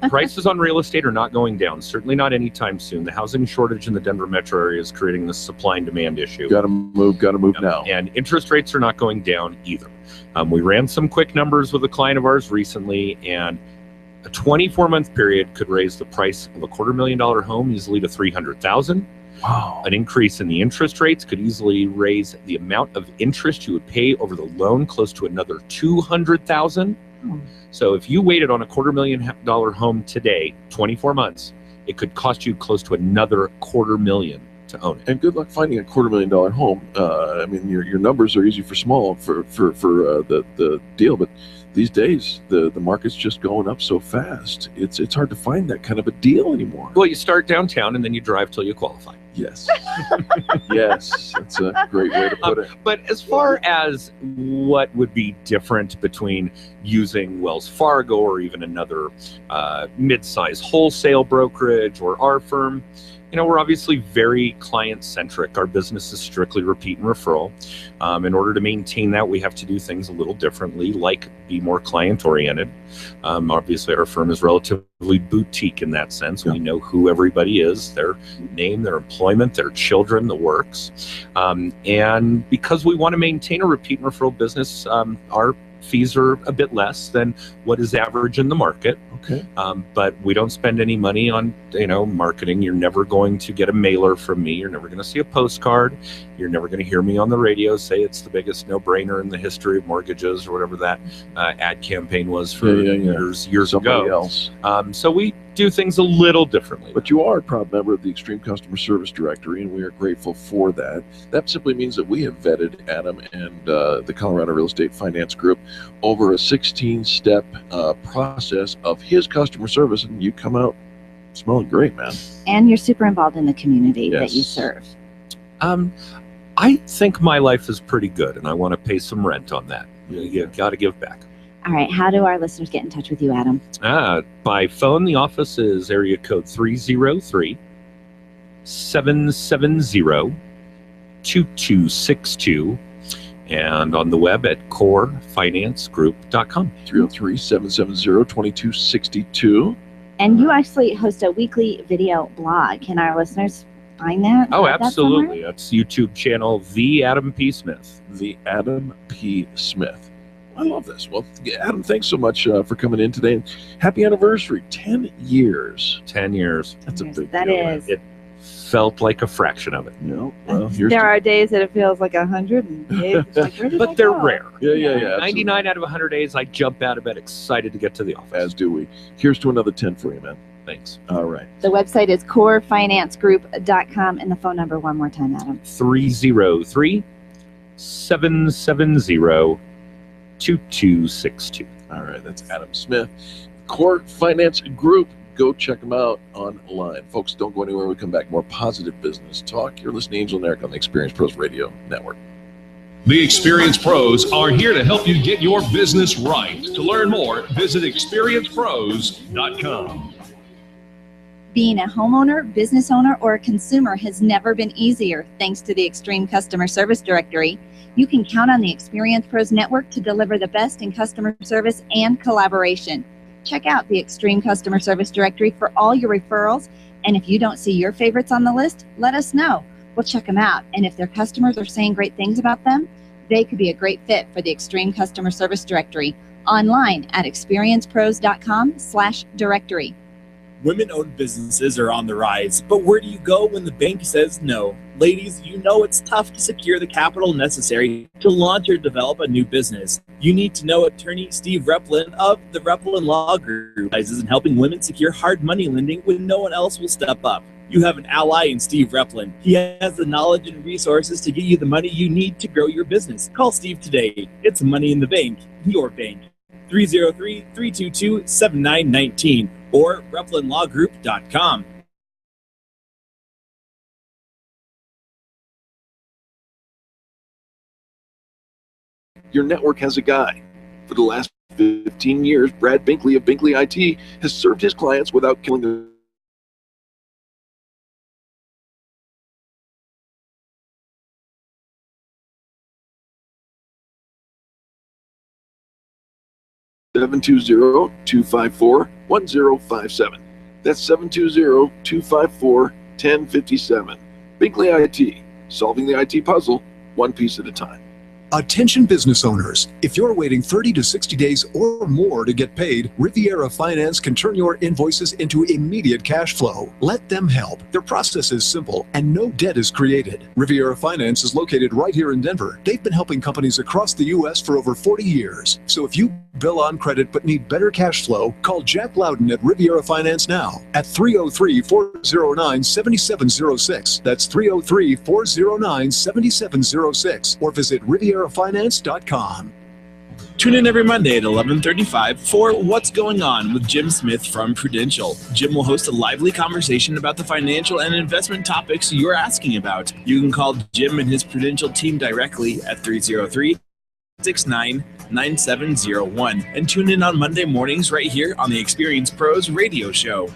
Prices on real estate are not going down, certainly not anytime soon. The housing shortage in the Denver metro area is creating this supply and demand issue. Got to move now. And interest rates are not going down either. We ran some quick numbers with a client of ours recently, and a 24-month period could raise the price of a $250,000 home easily to $300,000. Wow. An increase in the interest rates could easily raise the amount of interest you would pay over the loan close to another $200,000. So if you waited on a $250,000 home today, 24 months, it could cost you close to another $250,000 to own it. And good luck finding a $250,000 home. I mean, your numbers are easy for small for the deal, but these days the market's just going up so fast. It's hard to find that kind of a deal anymore. Well, you start downtown and then you drive till you qualify. Yes. Yes, that's a great way to put it. But as far as what would be different between using Wells Fargo or even another mid-size wholesale brokerage or our firm, we're obviously very client-centric. Our business is strictly repeat and referral. In order to maintain that, we have to do things a little differently, like be more client-oriented. Obviously, our firm is relatively boutique in that sense. Yeah. We know who everybody is, their name, their employment, their children, the works. And because we want to maintain a repeat and referral business, our fees are a bit less than what is average in the market. Okay. But we don't spend any money on, marketing. You're never going to get a mailer from me. You're never going to see a postcard. You're never going to hear me on the radio say it's the biggest no-brainer in the history of mortgages or whatever that ad campaign was for years Somebody ago. Else. So we do things a little differently. But you are a proud member of the Extreme Customer Service Directory, and we are grateful for that. That simply means that we have vetted Adam and the Colorado Real Estate Finance Group over a 16-step process of his customer service, and you come out smelling great, man. And you're super involved in the community Yes. that you serve. I think my life is pretty good, and I want to pay some rent on that. You got to give back. All right. How do our listeners get in touch with you, Adam? By phone, the office is area code 303-770-2262. And on the web at corefinancegroup.com. 303-770-2262. And you actually host a weekly video blog. Can our listeners find that? Oh, absolutely. That's YouTube channel, The Adam P. Smith. The Adam P. Smith. I love this. Well, Adam, thanks so much for coming in today. Happy anniversary. 10 years. 10 years. That's a big That deal. is. It felt like a fraction of it. Well, There are days that it feels like 100, and days it's like, where did I But they're go? rare. Yeah. 99 out of 100 days, I jump out of bed excited to get to the office. As do we. Here's to another 10 for you, man. Thanks. All right. The website is corefinancegroup.com, and the phone number one more time, Adam. 303-770-2262. All right, that's Adam Smith. Core Finance Group. go check them out online. Folks, don't go anywhere. We come back. More positive business talk. You're listening to Angel and Eric on the Experience Pros Radio Network. The Experience Pros are here to help you get your business right. To learn more, visit experiencepros.com. Being a homeowner, business owner, or a consumer has never been easier thanks to the Extreme Customer Service Directory. You can count on the Experience Pros Network to deliver the best in customer service and collaboration. Check out the Extreme Customer Service Directory for all your referrals, and if you don't see your favorites on the list, let us know. We'll check them out, and if their customers are saying great things about them, they could be a great fit for the Extreme Customer Service Directory. Online at experiencepros.com/directory. Women-owned businesses are on the rise, but where do you go when the bank says no? Ladies, you know it's tough to secure the capital necessary to launch or develop a new business. You need to know attorney Steve Replin of the Replin Law Group specializes in helping women secure hard money lending when no one else will step up. You have an ally in Steve Replin. He has the knowledge and resources to get you the money you need to grow your business. Call Steve today. It's Money in the Bank, your bank. 303-322-7919 or replinlawgroup.com. Your network has a guy. For the last 15 years, Brad Binkley of Binkley IT has served his clients without killing them. (720-254-1057). That's 720-254-1057. Binkley IT, solving the IT puzzle one piece at a time. Attention business owners, if you're waiting 30 to 60 days or more to get paid, Riviera Finance can turn your invoices into immediate cash flow. Let them help. Their process is simple and no debt is created. Riviera Finance is located right here in Denver. They've been helping companies across the U.S. for over 40 years. So if you bill on credit but need better cash flow, call Jack Loudon at Riviera Finance now at 303-409-7706. That's 303-409-7706 or visit RivieraFinance.com. Tune in every Monday at 11:35 for What's Going On with Jim Smith from Prudential. Jim will host a lively conversation about the financial and investment topics you're asking about. You can call Jim and his Prudential team directly at 303-699701 and tune in on Monday mornings right here on the Experience Pros Radio Show.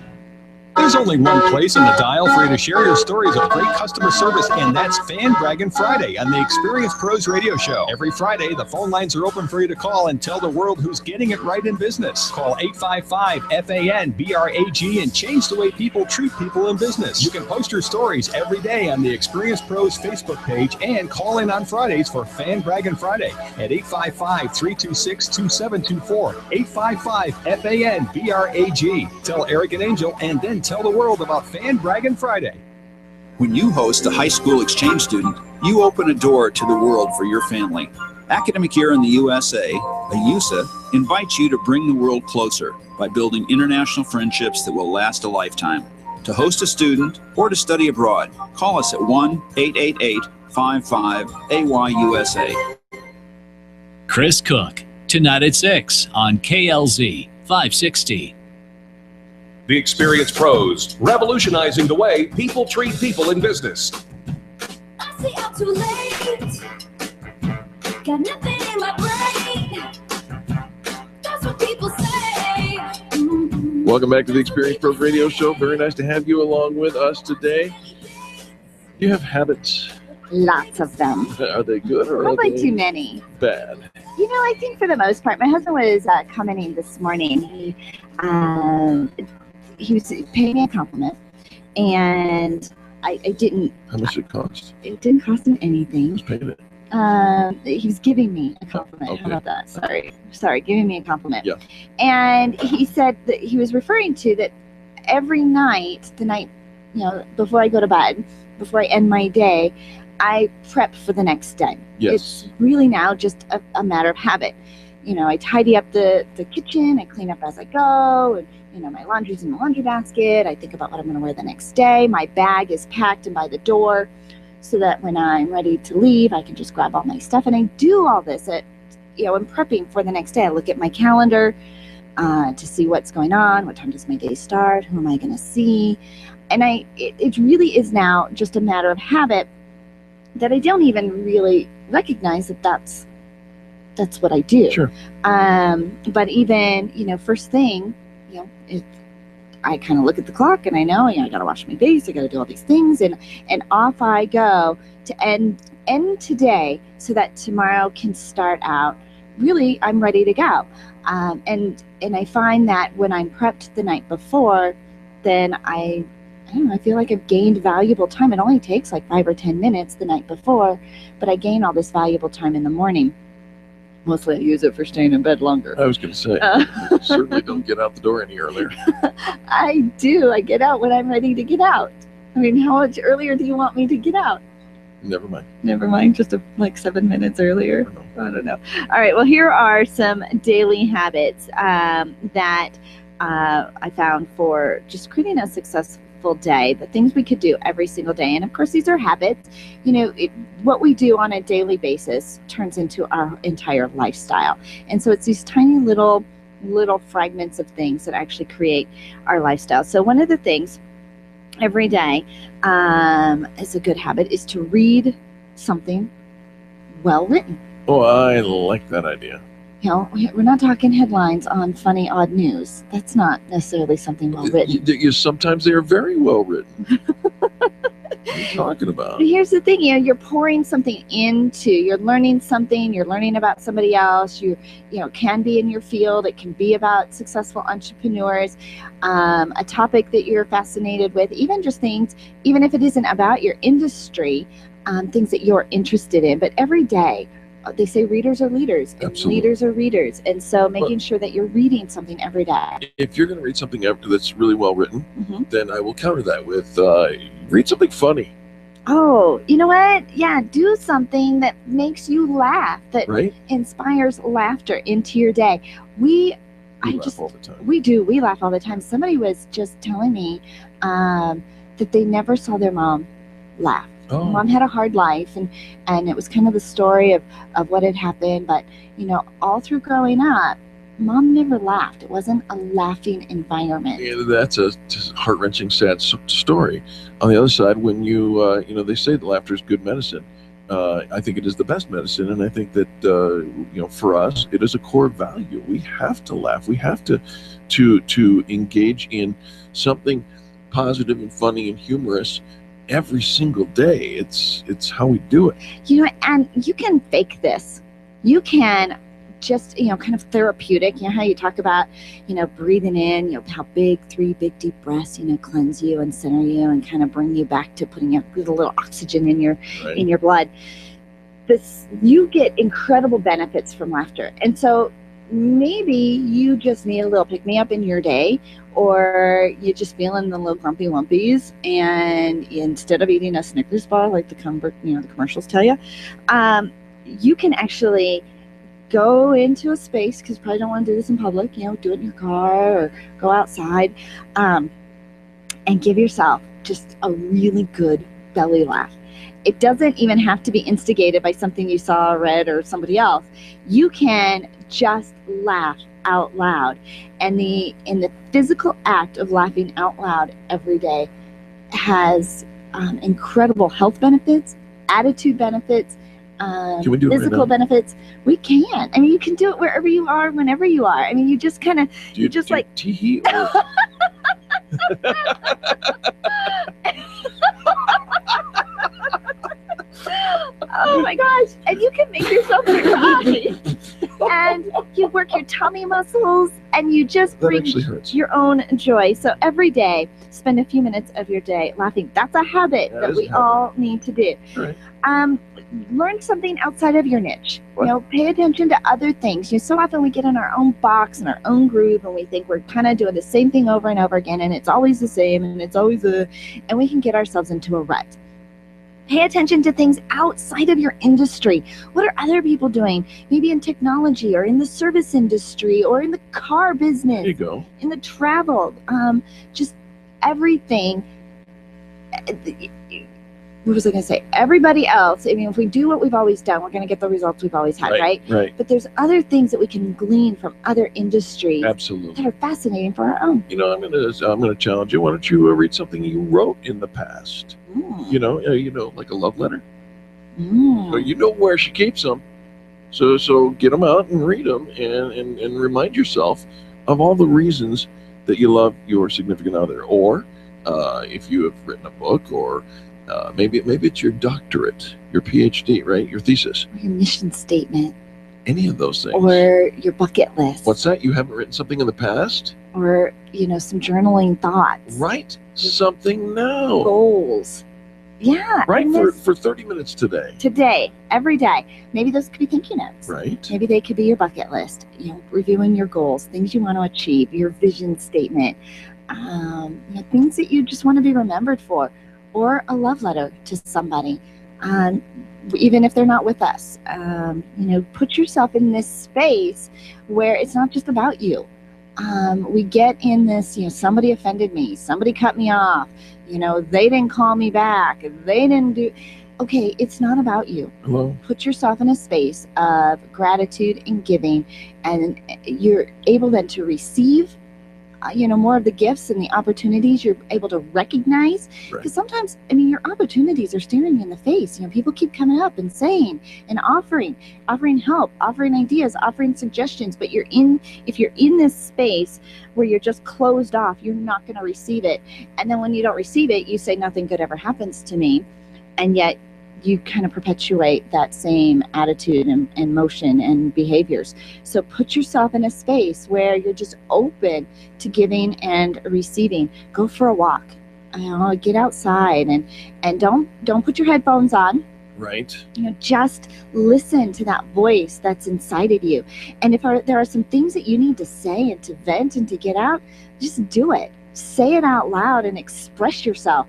There's only one place in the dial for you to share your stories of great customer service, and that's Fan Braggin' Friday on the Experience Pros Radio Show. Every Friday, the phone lines are open for you to call and tell the world who's getting it right in business. Call 855-FAN-BRAG and change the way people treat people in business. You can post your stories every day on the Experience Pros Facebook page and call in on Fridays for Fan Braggin' Friday at 855-326-2724. 855-FAN-BRAG. Tell Eric and Angel and then tell the world about Fan Braggin' Friday. When you host a high school exchange student, you open a door to the world for your family. Academic Year in the USA, AUSA, invites you to bring the world closer by building international friendships that will last a lifetime. To host a student or to study abroad, call us at 1-888-55-AY-USA. Chris Cook, tonight at 6 on KLZ 560. The Experience Pros, revolutionizing the way people treat people in business. I say I'm too late. Got nothing in my brain. That's what people say. Welcome back to the Experience Pros Radio Show. Very nice to have you along with us today. You have habits. Lots of them. Are they good or Probably are they too many. bad? You know, I think for the most part, my husband was commenting this morning. He was paying me a compliment, and I didn't. How much did it cost? It didn't cost him anything. Who's paying it? He was giving me a compliment. Okay. How about that? Sorry, giving me a compliment. Yeah. And he said that he was referring to that every night, the night, before I go to bed, before I end my day, I prep for the next day. Yes. It's really now just a matter of habit. I tidy up the kitchen, I clean up as I go, and my laundry's in the laundry basket. I think about what I'm going to wear the next day. My bag is packed and by the door so that when I'm ready to leave, I can just grab all my stuff. And I do all this I'm prepping for the next day. I look at my calendar. to see what's going on, what time does my day start, who am I going to see. And it really is now just a matter of habit that I don't even really recognize that that's what I do. Sure. But even, first thing, I kind of look at the clock and I know, I got to wash my face, I got to do all these things, and off I go to end today so that tomorrow can start out. Really, I'm ready to go. And I find that when I'm prepped the night before, then I feel like I've gained valuable time. It only takes like 5 or 10 minutes the night before, but I gain all this valuable time in the morning. Mostly I use it for staying in bed longer. I was going to say, you certainly don't get out the door any earlier. I do. I get out when I'm ready to get out. I mean, how much earlier do you want me to get out? Never mind. Never mind, just like 7 minutes earlier. I don't know. All right, well, here are some daily habits that I found for just creating a successful day, the things we could do every single day. And of course, these are habits. What we do on a daily basis turns into our entire lifestyle. And so it's these tiny little fragments of things that actually create our lifestyle. So one of the things every day is a good habit is to read something well written. Oh, I like that idea. We're not talking headlines on funny, odd news. That's not necessarily something well written. Sometimes they are very well written. What are you talking about? But here's the thing, you're pouring something you're learning something, you're learning about somebody else, you can be in your field, it can be about successful entrepreneurs, a topic that you're fascinated with, even just things, even if it isn't about your industry, things that you're interested in. But every day, they say readers are leaders, and Absolutely. leaders are readers. And so making sure that you're reading something every day. If you're going to read something that's really well written, Mm-hmm. then I will counter that with read something funny. Oh, you know what? Yeah, do something that makes you laugh, that Right? inspires laughter into your day. We laugh all the time. We do. We laugh all the time. Somebody was just telling me that they never saw their mom laugh. Oh. Mom had a hard life, and it was kind of the story of what had happened. But, all through growing up, Mom never laughed. It wasn't a laughing environment. Yeah, that's a heart-wrenching, sad story. On the other side, when they say that laughter is good medicine. I think it is the best medicine, and I think that for us, it is a core value. We have to laugh. We have to engage in something positive and funny and humorous every single day. It's how we do it. And you can fake this. You can just, kind of therapeutic, how you talk about, breathing in, how 3 big deep breaths, cleanse you and center you and kind of bring you back to putting a little oxygen in your blood. You get incredible benefits from laughter. And so maybe you just need a little pick-me-up in your day, or you're just feeling the little grumpy lumpies, and instead of eating a Snickers bar like the commercials tell you, you can actually go into a space, because you probably don't want to do this in public, do it in your car or go outside, and give yourself just a really good belly laugh. It doesn't even have to be instigated by something you saw or read or somebody else. You can just laugh out loud. And the physical act of laughing out loud every day has incredible health benefits, attitude benefits, Can we do it right physical now? benefits. We can. I mean, you can do it wherever you are, whenever you are. I mean, you just kind of, tee-hee or oh my gosh. And you can make yourself cry. And you work your tummy muscles, and you just That bring actually hurts. your own joy. So every day, spend a few minutes of your day laughing. That's a habit That that is we a habit. all need to do. Right. Learn something outside of your niche. Pay attention to other things. So often we get in our own box and our own groove, and we think we're kind of doing the same thing over and over again, and it's always the same, and it's always and we can get ourselves into a rut. Pay attention to things outside of your industry. What are other people doing? Maybe in technology, or in the service industry, or in the car business. There you go. In the travel. Just everything. what was I going to say? Everybody else, I mean, if we do what we've always done, we're going to get the results we've always had, right? Right. But there's other things that we can glean from other industries Absolutely. that are fascinating for our own. You know, I'm gonna challenge you. Why don't you read something you wrote in the past? You know, like a love letter. So you know where she keeps them. So get them out and read them, and remind yourself of all the reasons that you love your significant other. Or if you have written a book, or maybe it's your doctorate, your PhD, right? Your thesis. Or your mission statement. Any of those things. Or your bucket list. What's that? You haven't written something in the past? Or, some journaling thoughts. Right. Something now. Goals. Yeah. Right, for 30 minutes today. Today, every day. Maybe those could be thank you notes. Right. Maybe they could be your bucket list. Reviewing your goals, things you want to achieve, your vision statement, things that you just want to be remembered for, or a love letter to somebody. Even if they're not with us, put yourself in this space where it's not just about you. We get in this, somebody offended me, somebody cut me off, they didn't call me back, they didn't do. Okay, it's not about you. Hello. Put yourself in a space of gratitude and giving, and you're able then to receive more of the gifts and the opportunities you're able to recognize. Because sometimes, your opportunities are staring you in the face. People keep coming up and saying and offering help, offering ideas, offering suggestions. But if you're in this space where you're just closed off, you're not going to receive it. And then when you don't receive it, you say nothing good ever happens to me. And yet you kind of perpetuate that same attitude and motion and behaviors. So put yourself in a space where you're just open to giving and receiving. Go for a walk. Get outside and don't put your headphones on. Right. Just listen to that voice that's inside of you. And if there are some things that you need to say and to vent and to get out, just do it. Say it out loud and express yourself.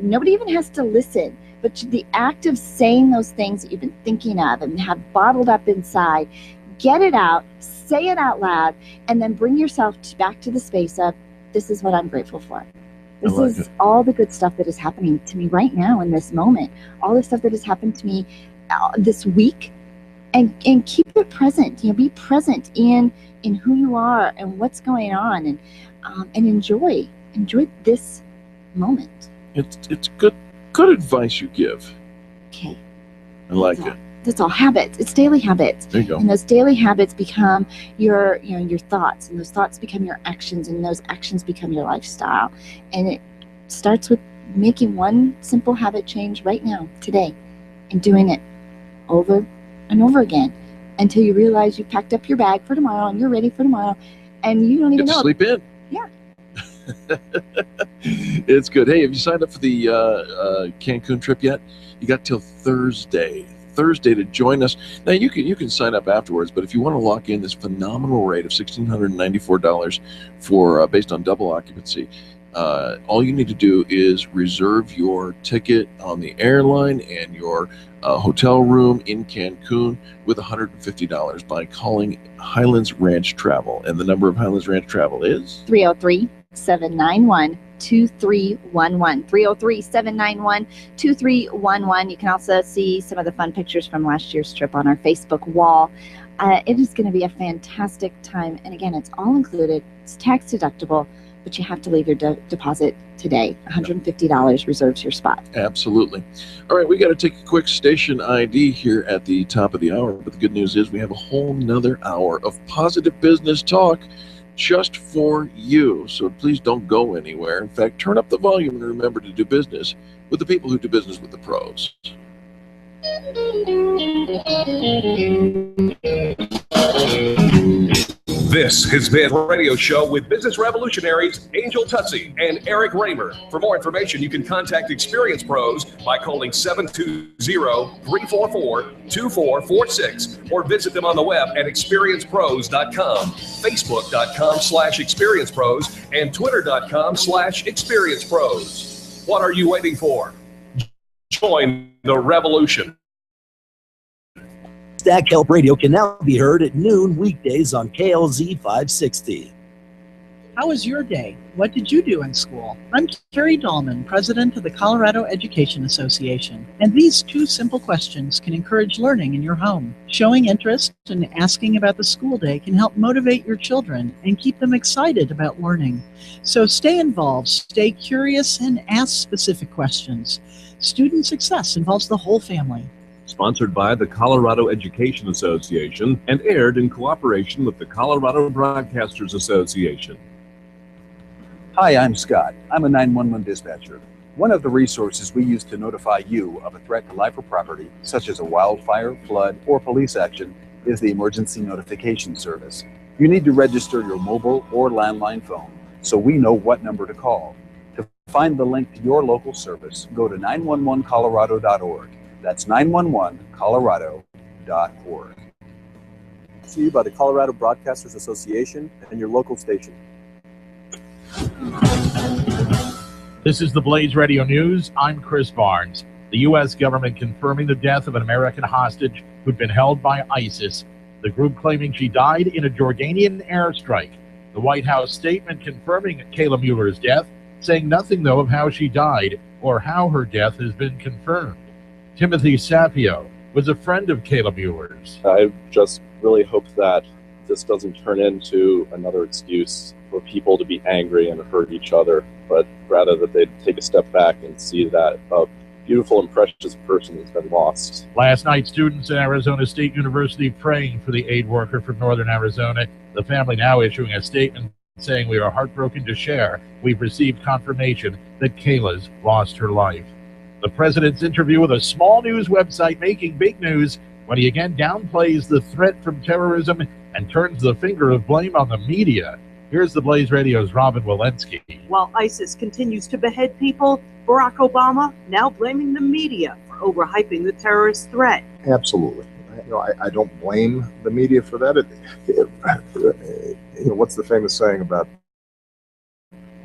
Nobody even has to listen. But the act of saying those things that you've been thinking of and have bottled up inside, get it out, say it out loud, and then bring yourself back to the space of, this is what I'm grateful for. This is all the good stuff that is happening to me right now in this moment. All the stuff that has happened to me this week. And keep it present. Be present in who you are and what's going on, and enjoy this moment. It's good advice you give. Okay. I like it. That's all habits. It's daily habits. There you go. And those daily habits become your thoughts, and those thoughts become your actions, and those actions become your lifestyle. And it starts with making one simple habit change right now, today, and doing it over and over again until you realize you packed up your bag for tomorrow and you're ready for tomorrow, and you don't even know. Sleep in. Yeah. It's good. Hey, have you signed up for the Cancun trip yet? You got till Thursday to join us. Now you can sign up afterwards, but if you want to lock in this phenomenal rate of $1,694 for based on double occupancy, all you need to do is reserve your ticket on the airline and your hotel room in Cancun with $150 by calling Highlands Ranch Travel. And the number of Highlands Ranch Travel is 303-791-2311. 303-791-2311. You can also see some of the fun pictures from last year's trip on our Facebook wall. It is going to be a fantastic time. And again, it's all included. It's tax deductible, but you have to leave your deposit today. $150 reserves your spot. Absolutely. All right, we got to take a quick station ID here at the top of the hour. But the good news is we have a whole nother hour of positive business talk just for you. So please don't go anywhere. In fact, turn up the volume and remember to do business with the people who do business with the pros. This has been a radio show with business revolutionaries Angel Tutsey and Eric Raymer. For more information, you can contact Experience Pros by calling 720-344-2446 or visit them on the web at experiencepros.com, facebook.com/experiencepros, and twitter.com/experiencepros. What are you waiting for? Join the revolution. Stack Help Radio can now be heard at noon weekdays on KLZ 560. How was your day? What did you do in school? I'm Carrie Dahlman, president of the Colorado Education Association, and these two simple questions can encourage learning in your home. Showing interest and asking about the school day can help motivate your children and keep them excited about learning. So stay involved, stay curious, and ask specific questions. Student success involves the whole family. Sponsored by the Colorado Education Association and aired in cooperation with the Colorado Broadcasters Association. Hi, I'm Scott. I'm a 911 dispatcher. One of the resources we use to notify you of a threat to life or property, such as a wildfire, flood, or police action, is the Emergency Notification Service. You need to register your mobile or landline phone so we know what number to call. To find the link to your local service, go to 911colorado.org. That's 911colorado.org. To you by the Colorado Broadcasters Association and your local station. This is the Blaze Radio News. I'm Chris Barnes. The U.S. government confirming the death of an American hostage who'd been held by ISIS. The group claiming she died in a Jordanian airstrike. The White House statement confirming Kayla Mueller's death, saying nothing, though, of how she died or how her death has been confirmed. Timothy Sapio was a friend of Kayla Mueller's. I just really hope that this doesn't turn into another excuse for people to be angry and hurt each other, but rather that they take a step back and see that a beautiful and precious person has been lost. Last night, students at Arizona State University praying for the aid worker from northern Arizona. The family now issuing a statement saying, "We are heartbroken to share. We've received confirmation that Kayla's lost her life." The president's interview with a small news website making big news when he again downplays the threat from terrorism and turns the finger of blame on the media. Here's the Blaze Radio's Robin Walensky. While ISIS continues to behead people, Barack Obama now blaming the media for overhyping the terrorist threat. Absolutely. I don't blame the media for that. What's the famous saying about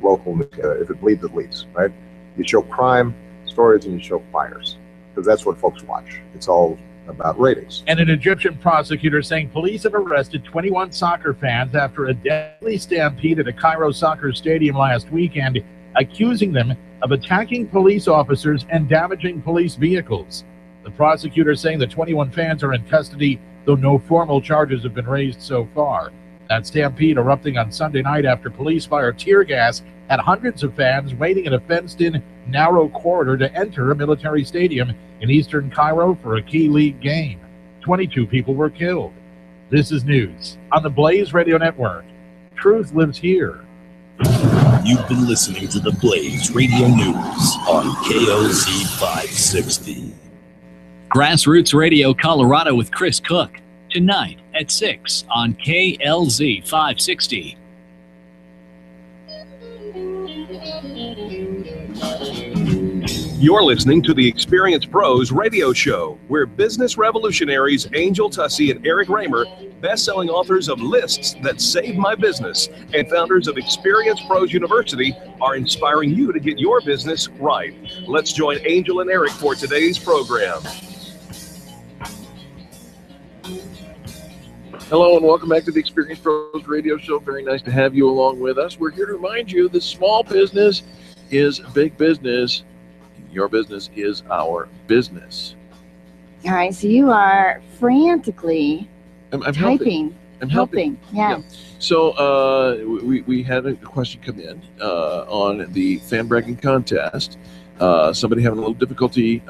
local news? If it bleeds, it leads, right? You show crime stories and you show fires, because that's what folks watch. It's all about ratings. And an Egyptian prosecutor saying police have arrested 21 soccer fans after a deadly stampede at a Cairo soccer stadium last weekend, accusing them of attacking police officers and damaging police vehicles. The prosecutor saying the 21 fans are in custody, though no formal charges have been raised so far. That stampede erupting on Sunday night after police fired tear gas at hundreds of fans waiting in a fenced-in, narrow corridor to enter a military stadium in eastern Cairo for a key league game. 22 people were killed. This is news on the Blaze Radio Network. Truth lives here. You've been listening to the Blaze Radio News on KLZ 560. Grassroots Radio Colorado with Chris Cook. Tonight at 6 on KLZ 560. You're listening to the Experience Pros radio show, where business revolutionaries Angel Tussey and Eric Raymer, best-selling authors of Lists That Saved My Business, and founders of Experience Pros University, are inspiring you to get your business right. Let's join Angel and Eric for today's program. Hello and welcome back to the Experience Pros Radio Show. Very nice to have you along with us. We're here to remind you that small business is big business. Your business is our business. All right, so you are frantically I'm typing. I'm helping. Yeah. So we had a question come in on the fan bragging contest. Somebody having a little difficulty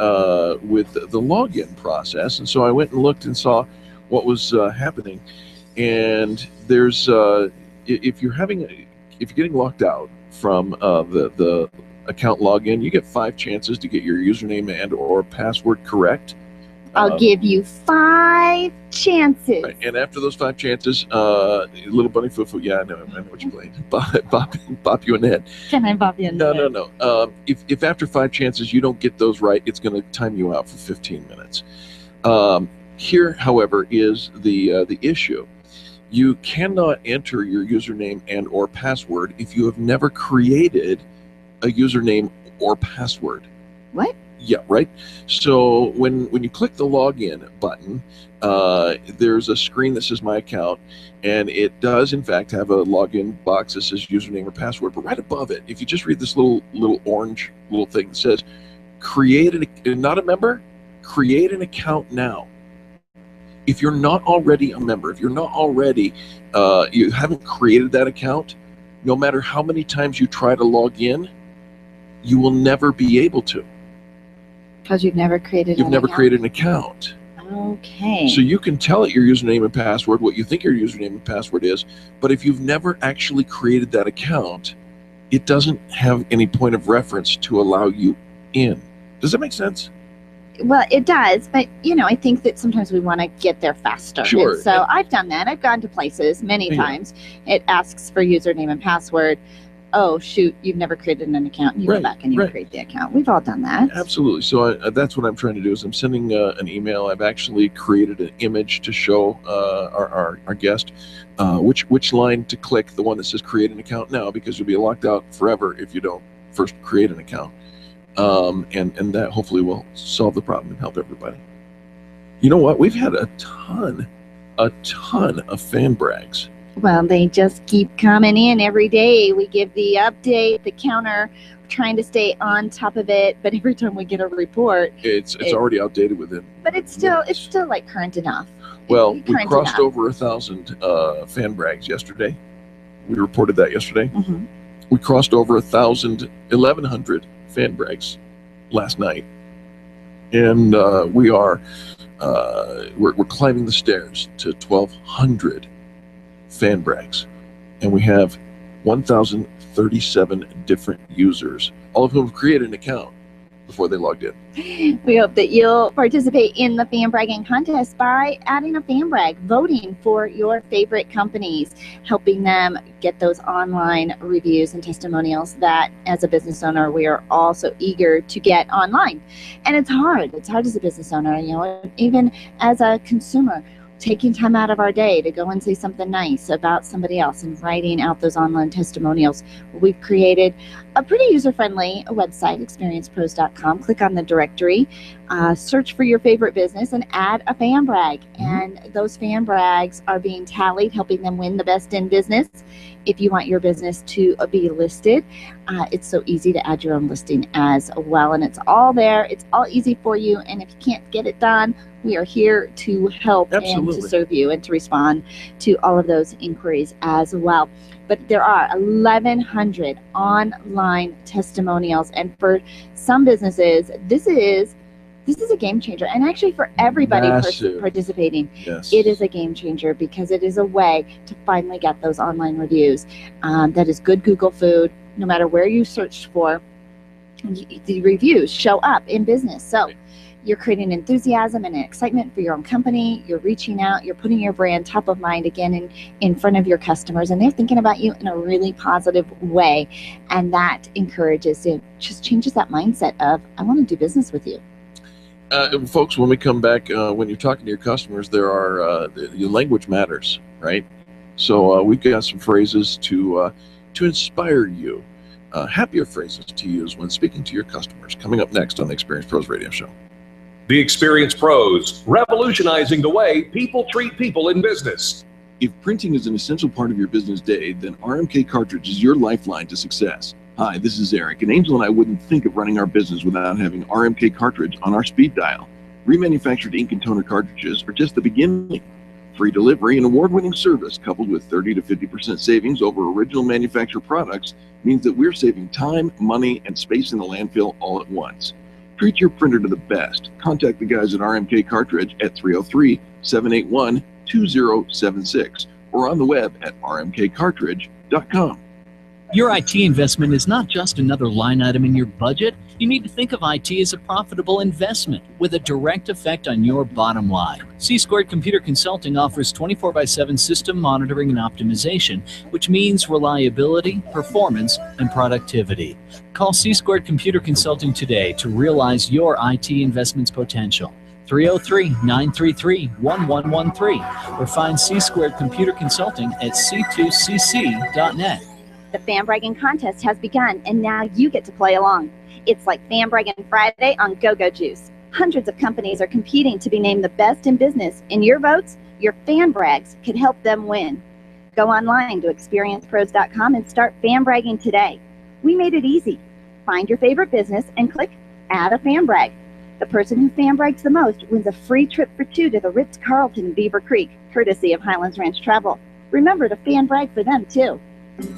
with the login process, and so I went and looked and saw what was happening. And there's if you're getting locked out from the account login, you get 5 chances to get your username and or password correct. I'll give you 5 chances. Right. And after those 5 chances, little bunny foo-foo, yeah, I know what you're playing. Bop you in the head. Can I bop you in the head? No. If after 5 chances you don't get those right, it's going to time you out for 15 minutes. Here, however, is the issue. You cannot enter your username and or password if you have never created a username or password. What? Yeah, right. So when you click the login button, there's a screen that says My Account, and it does in fact have a login box that says username or password. But right above it, if you just read this little orange little thing that says not a member, create an account now. If you're not already a member, if you're not already, you haven't created that account, no matter how many times you try to log in, you will never be able to. Because you've never created created an account. Okay. So you can tell it your username and password, what you think your username and password is, but if you've never actually created that account, it doesn't have any point of reference to allow you in. Does that make sense? Well, it does, but I think that sometimes we want to get there faster. Sure. And so I've done that. I've gone to places many times. It asks for username and password. Oh, shoot, you've never created an account. You go back and you create the account. We've all done that. Absolutely. So that's what I'm trying to do is I'm sending an email. I've actually created an image to show our guest which line to click, the one that says create an account now, because you'll be locked out forever if you don't first create an account. And that hopefully will solve the problem and help everybody. You know what? We've had a ton of fan brags. Well, they just keep coming in every day. We give the update, the counter, trying to stay on top of it. But every time we get a report, it's already outdated within. But it's still like current enough. Well, we crossed over 1,000 fan brags yesterday. We reported that yesterday. Mm-hmm. We crossed over 1,100 fan brags last night, and we're climbing the stairs to 1,200 fan brags, and we have 1,037 different users, all of whom have created an account before they logged in. We hope that you'll participate in the fan bragging contest by adding a fan brag, voting for your favorite companies, helping them get those online reviews and testimonials that as a business owner we are all so eager to get online. And it's hard as a business owner, even as a consumer, taking time out of our day to go and say something nice about somebody else and writing out those online testimonials. We've created a pretty user-friendly website, experiencepros.com. Click on the directory, search for your favorite business, and add a fan brag. And those fan brags are being tallied, helping them win the best in business. If you want your business to be listed, it's so easy to add your own listing as well. And it's all there. It's all easy for you. And if you can't get it done, we are here to help and to serve you and to respond to all of those inquiries as well. But there are 1,100 online testimonials. And for some businesses, this is a game changer. And actually for everybody participating, it is a game changer because it is a way to finally get those online reviews. That is good Google food. No matter where you search for, the reviews show up in business. So you're creating enthusiasm and excitement for your own company. You're reaching out. You're putting your brand top of mind again in front of your customers. And they're thinking about you in a really positive way. And that encourages it, just changes that mindset of, I want to do business with you. Folks, when we come back, when you're talking to your customers, your language matters, right? So we've got some phrases to inspire you, happier phrases to use when speaking to your customers. Coming up next on the Experience Pros Radio Show. The Experience Pros, revolutionizing the way people treat people in business. If printing is an essential part of your business day, then RMK Cartridge is your lifeline to success. Hi, this is Eric, and Angel and I wouldn't think of running our business without having RMK Cartridge on our speed dial. Remanufactured ink and toner cartridges are just the beginning. Free delivery and award-winning service coupled with 30 to 50% savings over original manufacturer products means that we're saving time, money, and space in the landfill all at once. Treat your printer to the best. Contact the guys at RMK Cartridge at 303-781-2076 or on the web at rmkcartridge.com. Your IT investment is not just another line item in your budget. You need to think of IT as a profitable investment with a direct effect on your bottom line. C-Squared Computer Consulting offers 24/7 system monitoring and optimization, which means reliability, performance, and productivity. Call C-Squared Computer Consulting today to realize your IT investment's potential. 303-933-1113 or find C-Squared Computer Consulting at c2cc.net. The Fan Braggin contest has begun, and now you get to play along. It's like Fan Braggin Friday on Go-Go Juice. Hundreds of companies are competing to be named the best in business, and your votes, your fan brags, could help them win. Go online to experiencepros.com and start fan bragging today. We made it easy. Find your favorite business and click Add a Fan Brag. The person who fan brags the most wins a free trip for two to the Ritz-Carlton Beaver Creek, courtesy of Highlands Ranch Travel. Remember to fan brag for them, too.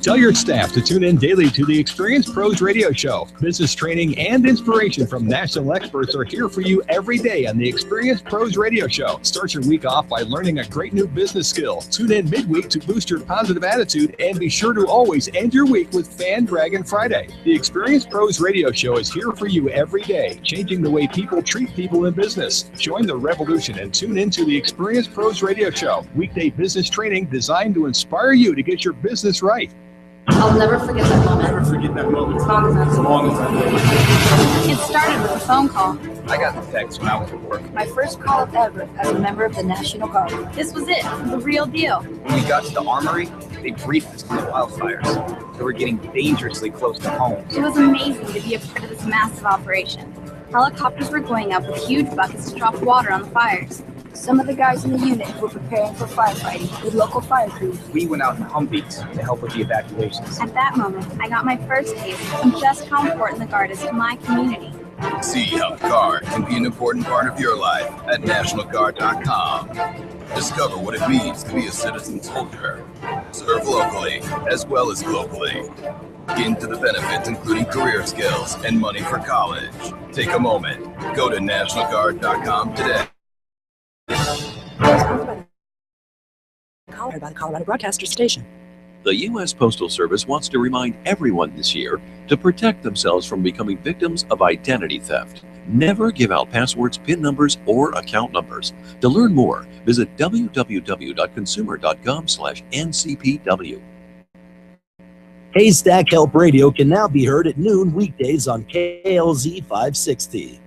Tell your staff to tune in daily to the Experience Pros Radio Show. Business training and inspiration from national experts are here for you every day on the Experience Pros Radio Show. Start your week off by learning a great new business skill. Tune in midweek to boost your positive attitude, and be sure to always end your week with Fan Braggin Friday. The Experience Pros Radio Show is here for you every day, changing the way people treat people in business. Join the revolution and tune into the Experience Pros Radio Show. Weekday business training designed to inspire you to get your business right. I'll never forget that moment. Never forget that moment. As long as I live. It started with a phone call. I got the text when I was at work. My first call ever as a member of the National Guard. This was it, the real deal. When we got to the armory, they briefed us on the wildfires. They were getting dangerously close to home. It was amazing to be a part of this massive operation. Helicopters were going up with huge buckets to drop water on the fires. Some of the guys in the unit were preparing for firefighting with local fire crews. We went out in Humvees to help with the evacuations. At that moment, I got my first taste of just how important the Guard is to my community. See how the Guard can be an important part of your life at NationalGuard.com. Discover what it means to be a citizen soldier. Serve locally as well as globally. Into the benefits, including career skills and money for college. Take a moment. Go to NationalGuard.com today. By the Colorado Broadcaster Station. The U.S. Postal Service wants to remind everyone this year to protect themselves from becoming victims of identity theft. Never give out passwords, PIN numbers, or account numbers. To learn more, visit www.consumer.gov/ncpw. Haystack Help Radio can now be heard at noon weekdays on KLZ 560.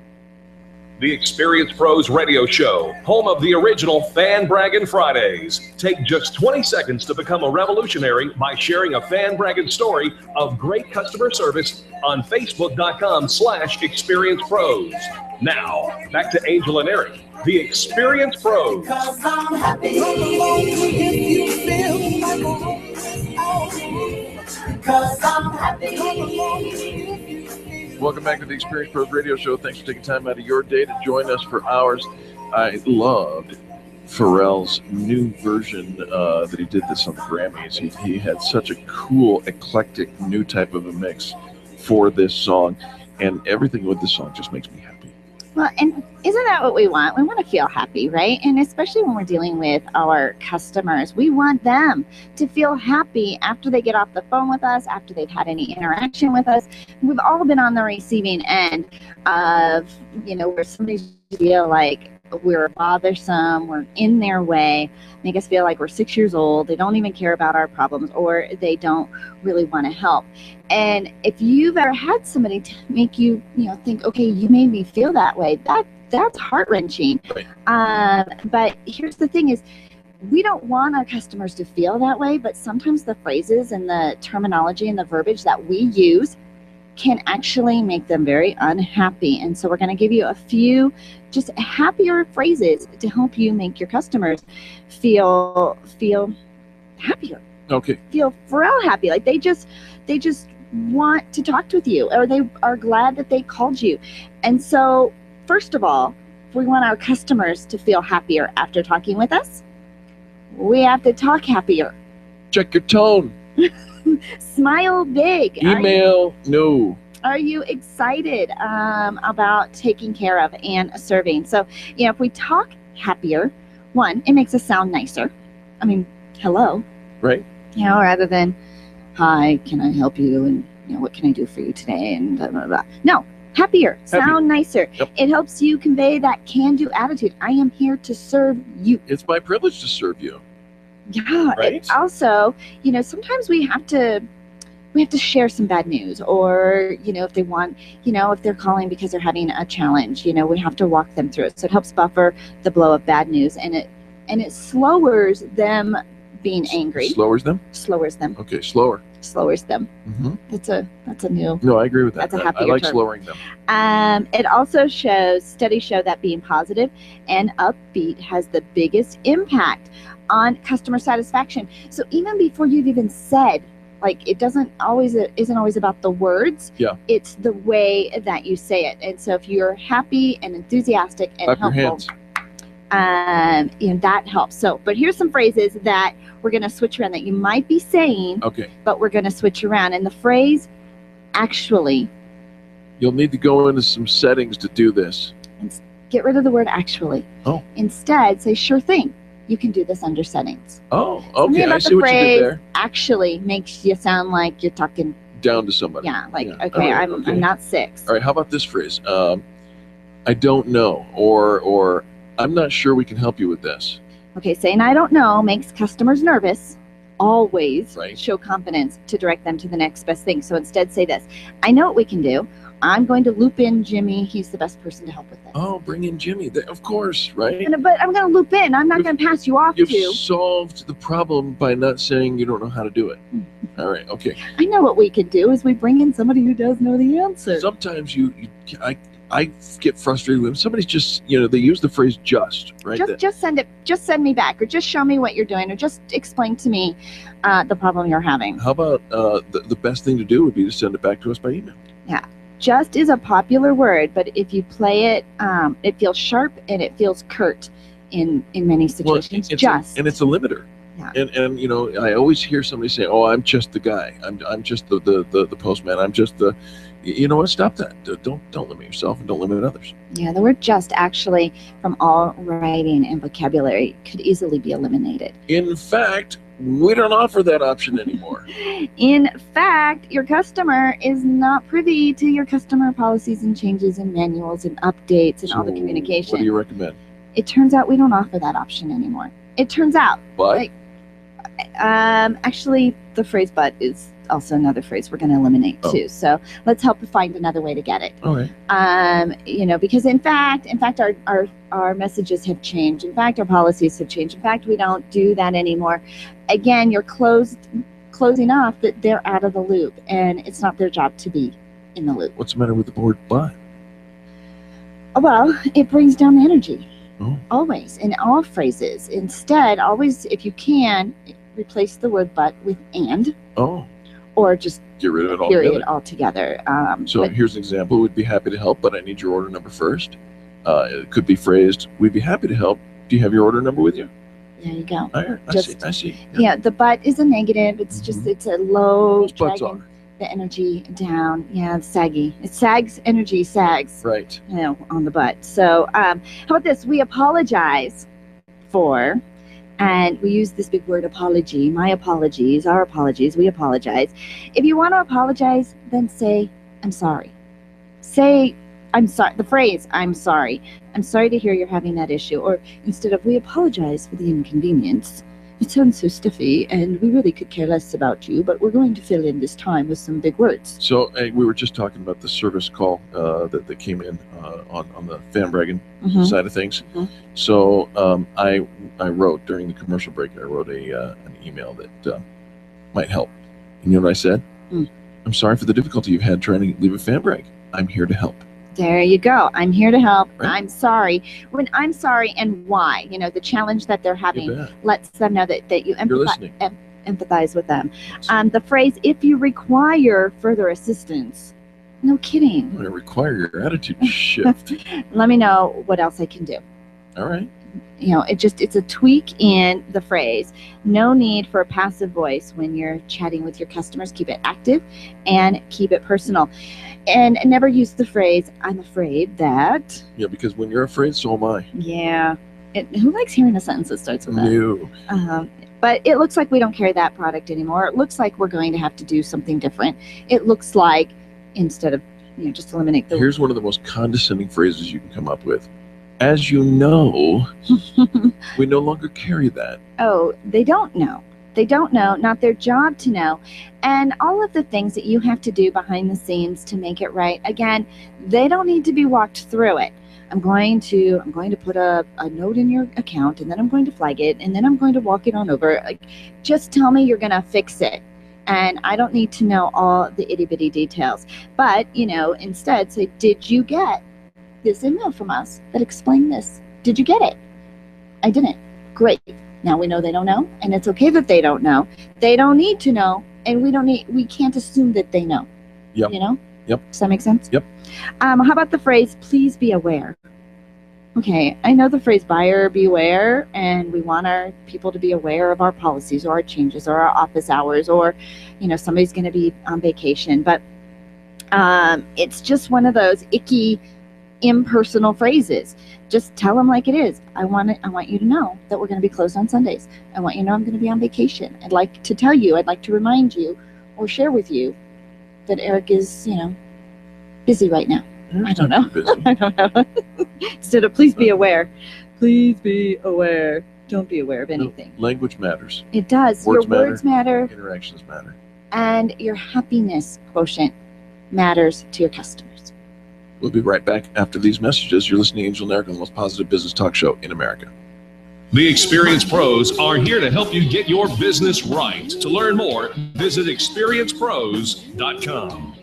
The Experience Pros Radio Show, home of the original Fan Braggin Fridays. Take just 20 seconds to become a revolutionary by sharing a Fan Braggin story of great customer service on Facebook.com/Experience Pros. Now, back to Angel and Eric, the Experience Pros. Welcome back to the Experience Pros Radio Show. Thanks for taking time out of your day to join us for ours. I loved Pharrell's new version that he did this on the Grammys. He had such a cool, eclectic, new type of a mix for this song, and everything with this song just makes me happy. Well, and isn't that what we want? We want to feel happy, right? And especially when we're dealing with our customers, we want them to feel happy after they get off the phone with us, after they've had any interaction with us. We've all been on the receiving end of, where somebody feel like we're bothersome, we're in their way, make us feel like we're 6 years old, they don't even care about our problems, or they don't really want to help. And if you've ever had somebody to make you, think, okay, you made me feel that way, that's heart-wrenching. Right. But here's the thing is, we don't want our customers to feel that way, but sometimes the phrases and the terminology and the verbiage that we use can actually make them very unhappy. And so we're going to give you a few just happier phrases to help you make your customers feel happier. Okay. Feel Pharrell happy. Like they just want to talk with you, or they are glad that they called you. And so first of all, if we want our customers to feel happier after talking with us, we have to talk happier. Check your tone. Smile big. Email, no. Are you excited about taking care of and serving? So, if we talk happier, one, it makes us sound nicer. I mean, hello. Right. Rather than, hi, can I help you? And, what can I do for you today? And blah, blah, blah. No, happier, sound nicer. Yep. It helps you convey that can-do attitude. I am here to serve you. It's my privilege to serve you. Yeah. Right? It also, sometimes we have to share some bad news, or, if they want, if they're calling because they're having a challenge, we have to walk them through it. So it helps buffer the blow of bad news, and it slowers them being angry. Slowers them? Slowers them. Okay, slower. Slowers them. Mm-hmm. That's a new. No, I agree with that. That's a I happier like term. slowing them. It also shows, studies show that being positive and upbeat has the biggest impact on customer satisfaction. So even before you've even said, like, it isn't always about the words. Yeah. It's the way that you say it. And so if you're happy and enthusiastic and Clap your helpful, hands. that helps. So, but here's some phrases that we're going to switch around that you might be saying, Okay. but we're going to switch around. And the phrase, actually, You'll need to go into some settings to do this. get rid of the word actually. Oh. Instead, say sure thing. You can do this under settings. Oh, Something okay. about I the see what you phrase did there. actually makes you sound like you're talking Down to somebody. Yeah, like, Yeah. okay, All right, I'm not 6. All right, how about this phrase? I don't know, or I'm not sure we can help you with this. Okay, saying I don't know makes customers nervous. Always Right. show confidence to direct them to the next best thing. So instead say this, I know what we can do. I'm going to loop in Jimmy. He's the best person to help with this. Oh, bring in Jimmy. Of course, right? But I'm going to loop in. I'm not going to pass you off You've to. solved the problem by not saying you don't know how to do it. All right, okay. I know what we could do is we bring in somebody who does know the answer. Sometimes I get frustrated when somebody's just, they use the phrase just, right? Just send me back, or just show me what you're doing, or just explain to me the problem you're having. How about the best thing to do would be to send it back to us by email? Yeah. Just is a popular word, but if you play it, it feels sharp and it feels curt in many situations. It's a limiter. Yeah. And I always hear somebody say, "Oh, I'm just the guy. I'm just the postman. I'm just the." You know what? Stop that. Don't limit yourself and don't limit others. Yeah, the word "just" actually, from all writing and vocabulary, could easily be eliminated. In fact, we don't offer that option anymore. In fact, your customer is not privy to your customer policies and changes and manuals and updates and all the communication. What do you recommend? It turns out we don't offer that option anymore. It turns out. But? Actually, the phrase "but" is also another phrase we're going to eliminate too. So let's help you find another way to get it. All right. Because in fact, our messages have changed. In fact, our policies have changed. In fact, we don't do that anymore. Again, you're closing off that they're out of the loop, and it's not their job to be in the loop. What's the matter with the word "but"? Well, it brings down the energy. Oh. Always, in all phrases. Instead, always, if you can, replace the word "but" with "and." Oh. Or just get rid of it period altogether. altogether. So here's an example. We'd be happy to help, but I need your order number first. It could be phrased, we'd be happy to help. Do you have your order number with you? There you go. All right, I see. Yeah, the "but" is a negative. It's just, it's a low, Butts dragging the energy down. Yeah, it's saggy. It sags, energy sags. Right. On the butt. So how about this? We apologize for, and we use this big word apology. My apologies, our apologies, we apologize. If you want to apologize, then say, I'm sorry. Say, I'm sorry. The phrase, I'm sorry. I'm sorry to hear you're having that issue. Or instead of, we apologize for the inconvenience. It sounds so stiffy, and we really could care less about you, but we're going to fill in this time with some big words. So we were just talking about the service call that came in on the Braggin side of things. So I wrote during the commercial break, I wrote an email that might help. And you know what I said? I'm sorry for the difficulty you've had trying to leave a fan brag. I'm here to help. There you go. I'm here to help. Right. I'm sorry. When I'm sorry and why, the challenge that they're having lets them know that you empathize with them. The phrase, if you require further assistance, no kidding. I'm going to require your attitude to shift. Let me know what else I can do. All right. It's a tweak in the phrase. No need for a passive voice when you're chatting with your customers. Keep it active and keep it personal. And never use the phrase, I'm afraid that. Yeah, because when you're afraid, so am I. Yeah. Who likes hearing a sentence that starts with that? No. But it looks like we don't carry that product anymore. It looks like we're going to have to do something different. It looks like instead of, just eliminate the... Here's one of the most condescending phrases you can come up with. As you know, we no longer carry that. Oh, they don't know. They don't know, not their job to know. And all of the things that you have to do behind the scenes to make it right, again, they don't need to be walked through it. I'm going to put a note in your account, and then I'm going to flag it, and then I'm going to walk it on over. Just tell me you're going to fix it. And I don't need to know all the itty bitty details. But, instead say, did you get this email from us that explained this? Did you get it? I didn't. Great. Now we know they don't know, and it's okay that they don't know. They don't need to know, and we can't assume that they know. Yep. Yep. Does that make sense? Yep. How about the phrase, please be aware? Okay, I know the phrase buyer beware, and we want our people to be aware of our policies or our changes or our office hours, or, somebody's going to be on vacation. But it's just one of those icky, impersonal phrases. Just tell them like it is. I want you to know that we're going to be closed on Sundays. I want you to know I'm going to be on vacation. I'd like to tell you, I'd like to remind you or share with you that Eric is, busy right now. I don't know. I don't know. Instead of please be aware. Please be aware. Don't be aware of anything. No, language matters. It does. Your words matter. Interactions matter. And your happiness quotient matters to your customers. We'll be right back after these messages. You're listening to Angel and Eric on the most positive business talk show in America. The experienced pros are here to help you get your business right. To learn more, visit experiencepros.com.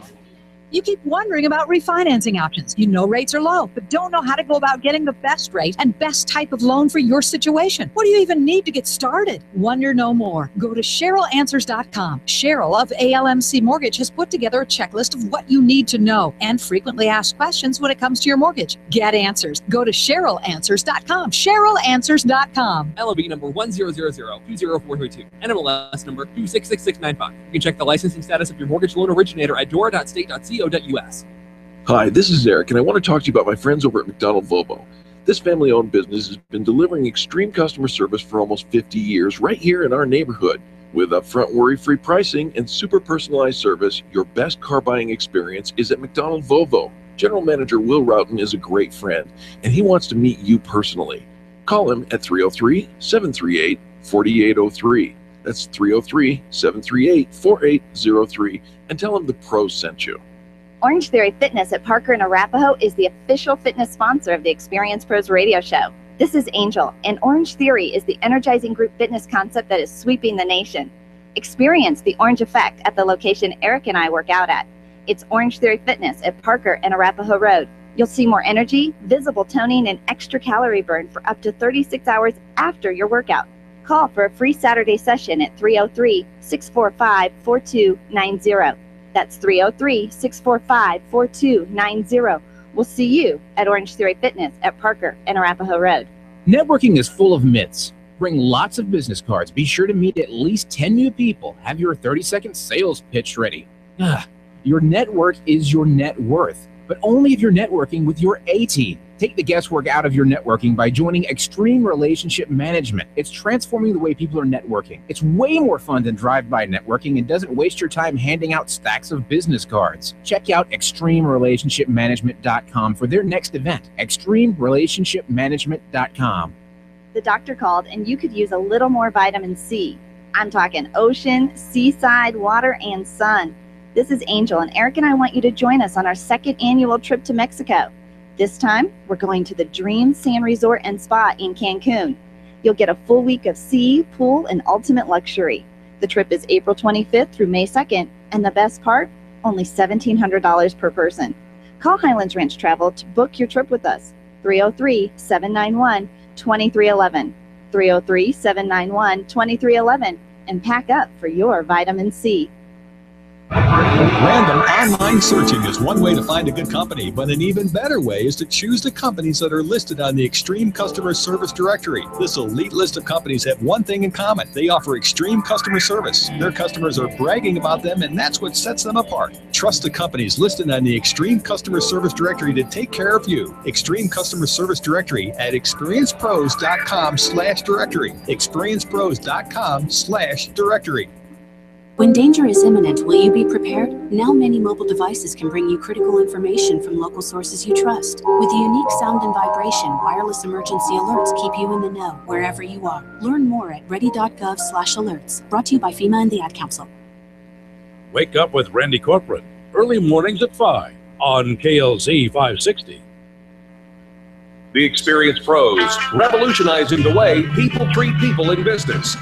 You keep wondering about refinancing options. You know rates are low, but don't know how to go about getting the best rate and best type of loan for your situation. What do you even need to get started? Wonder no more. Go to CherylAnswers.com. Cheryl of ALMC Mortgage has put together a checklist of what you need to know and frequently asked questions when it comes to your mortgage. Get answers. Go to CherylAnswers.com. CherylAnswers.com. LOB number 100020432. NMLS number 266695. You can check the licensing status of your mortgage loan originator at dora.state.co.us. Hi, this is Eric, and I want to talk to you about my friends over at McDonald Volvo. This family-owned business has been delivering extreme customer service for almost 50 years right here in our neighborhood. With upfront worry-free pricing and super personalized service, your best car buying experience is at McDonald Volvo. General Manager Will Roughton is a great friend, and he wants to meet you personally. Call him at 303-738-4803. That's 303-738-4803, and tell him the pros sent you. Orange Theory Fitness at Parker and Arapahoe is the official fitness sponsor of the Experience Pros radio show. This is Angel, and Orange Theory is the energizing group fitness concept that is sweeping the nation. Experience the orange effect at the location Eric and I work out at. It's Orange Theory Fitness at Parker and Arapahoe Road. You'll see more energy, visible toning, and extra calorie burn for up to 36 hours after your workout. Call for a free Saturday session at 303-645-4290. That's 303-645-4290. We'll see you at Orange Theory Fitness at Parker and Arapahoe Road. Networking is full of myths. Bring lots of business cards. Be sure to meet at least 10 new people. Have your 30-second sales pitch ready. Your network is your net worth, but only if you're networking with your A-team. Take the guesswork out of your networking by joining Extreme Relationship Management. It's transforming the way people are networking. It's way more fun than drive-by networking and doesn't waste your time handing out stacks of business cards. Check out ExtremeRelationshipManagement.com for their next event. ExtremeRelationshipManagement.com. The doctor called and you could use a little more vitamin C. I'm talking ocean, seaside, water, and sun. This is Angel, and Eric and I want you to join us on our second annual trip to Mexico. This time, we're going to the Dream Sand Resort and Spa in Cancun. You'll get a full week of sea, pool, and ultimate luxury. The trip is April 25th through May 2nd, and the best part, only $1,700 per person. Call Highlands Ranch Travel to book your trip with us. 303-791-2311. 303-791-2311, and pack up for your vitamin C. Random online searching is one way to find a good company, but an even better way is to choose the companies that are listed on the Extreme Customer Service Directory. This elite list of companies have one thing in common. They offer extreme customer service. Their customers are bragging about them, and that's what sets them apart. Trust the companies listed on the Extreme Customer Service Directory to take care of you. Extreme Customer Service Directory at experiencepros.com/directory. experiencepros.com/directory. When danger is imminent, will you be prepared? Now many mobile devices can bring you critical information from local sources you trust. With unique sound and vibration, wireless emergency alerts keep you in the know wherever you are. Learn more at ready.gov/alerts. Brought to you by FEMA and the Ad Council. Wake up with Randy Corporate, early mornings at 5 on KLZ 560. The Experienced Pros, revolutionizing the way people treat people in business.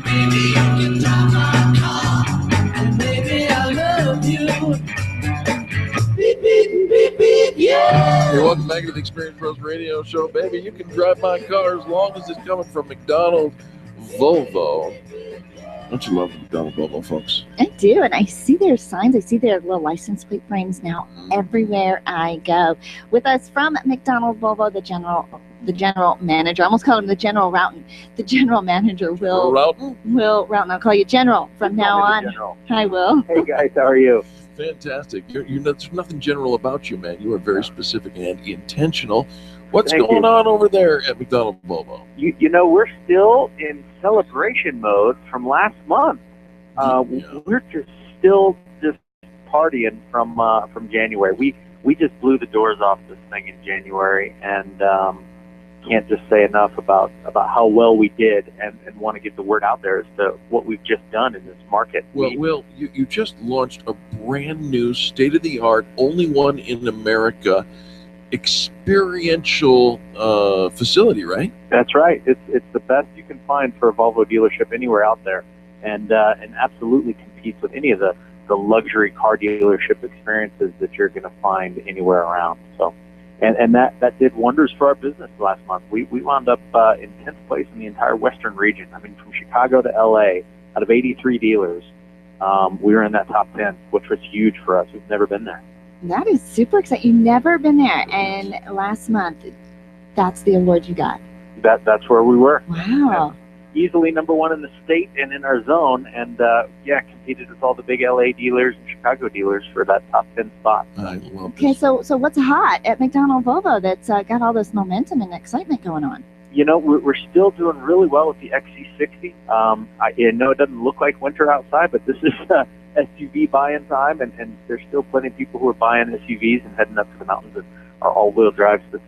Maybe you can tell my call. Baby, I love you. Beep, beep, beep, beep, yeah. Hey, welcome back to the Experience Pros Radio Show. Baby, you can drive my car as long as it's coming from McDonald Volvo. Don't you love the McDonald Volvo, folks? I do, and I see their signs. I see their little license plate frames now everywhere I go. With us from McDonald Volvo, the general manager. I almost called him the General Roughton. The general manager, Will Roughton. I'll call you General from now on. General. Hi, Will. Hey guys, how are you? Fantastic. There's nothing general about you, man. You are very specific and intentional. What's Thank going you. on over there at McDonald Volvo? You know, we're still in celebration mode from last month. We're still partying from January. We just blew the doors off this thing in January, and can't just say enough about how well we did, and want to get the word out there as to what we've just done in this market. Well, Will, you just launched a brand new, state-of-the-art, only one in America, experiential facility, right? That's right. It's the best you can find for a Volvo dealership anywhere out there, and absolutely competes with any of the luxury car dealership experiences that you're going to find anywhere around. So, and that did wonders for our business last month. We wound up in 10th place in the entire Western region. I mean, from Chicago to LA, out of 83 dealers, we were in that top 10, which was huge for us. We've never been there. That is super exciting. You've never been there, and last month, that's the award you got. That's where we were. Wow. Easily number one in the state and in our zone, and competed with all the big LA dealers and Chicago dealers for that top 10 spot. I love Okay, so what's hot at McDonald Volvo that's got all this momentum and excitement going on? You know, we're still doing really well with the XC60. I know it doesn't look like winter outside, but this is SUV buying time, and there's still plenty of people who are buying SUVs and heading up to the mountains. And our all-wheel drive system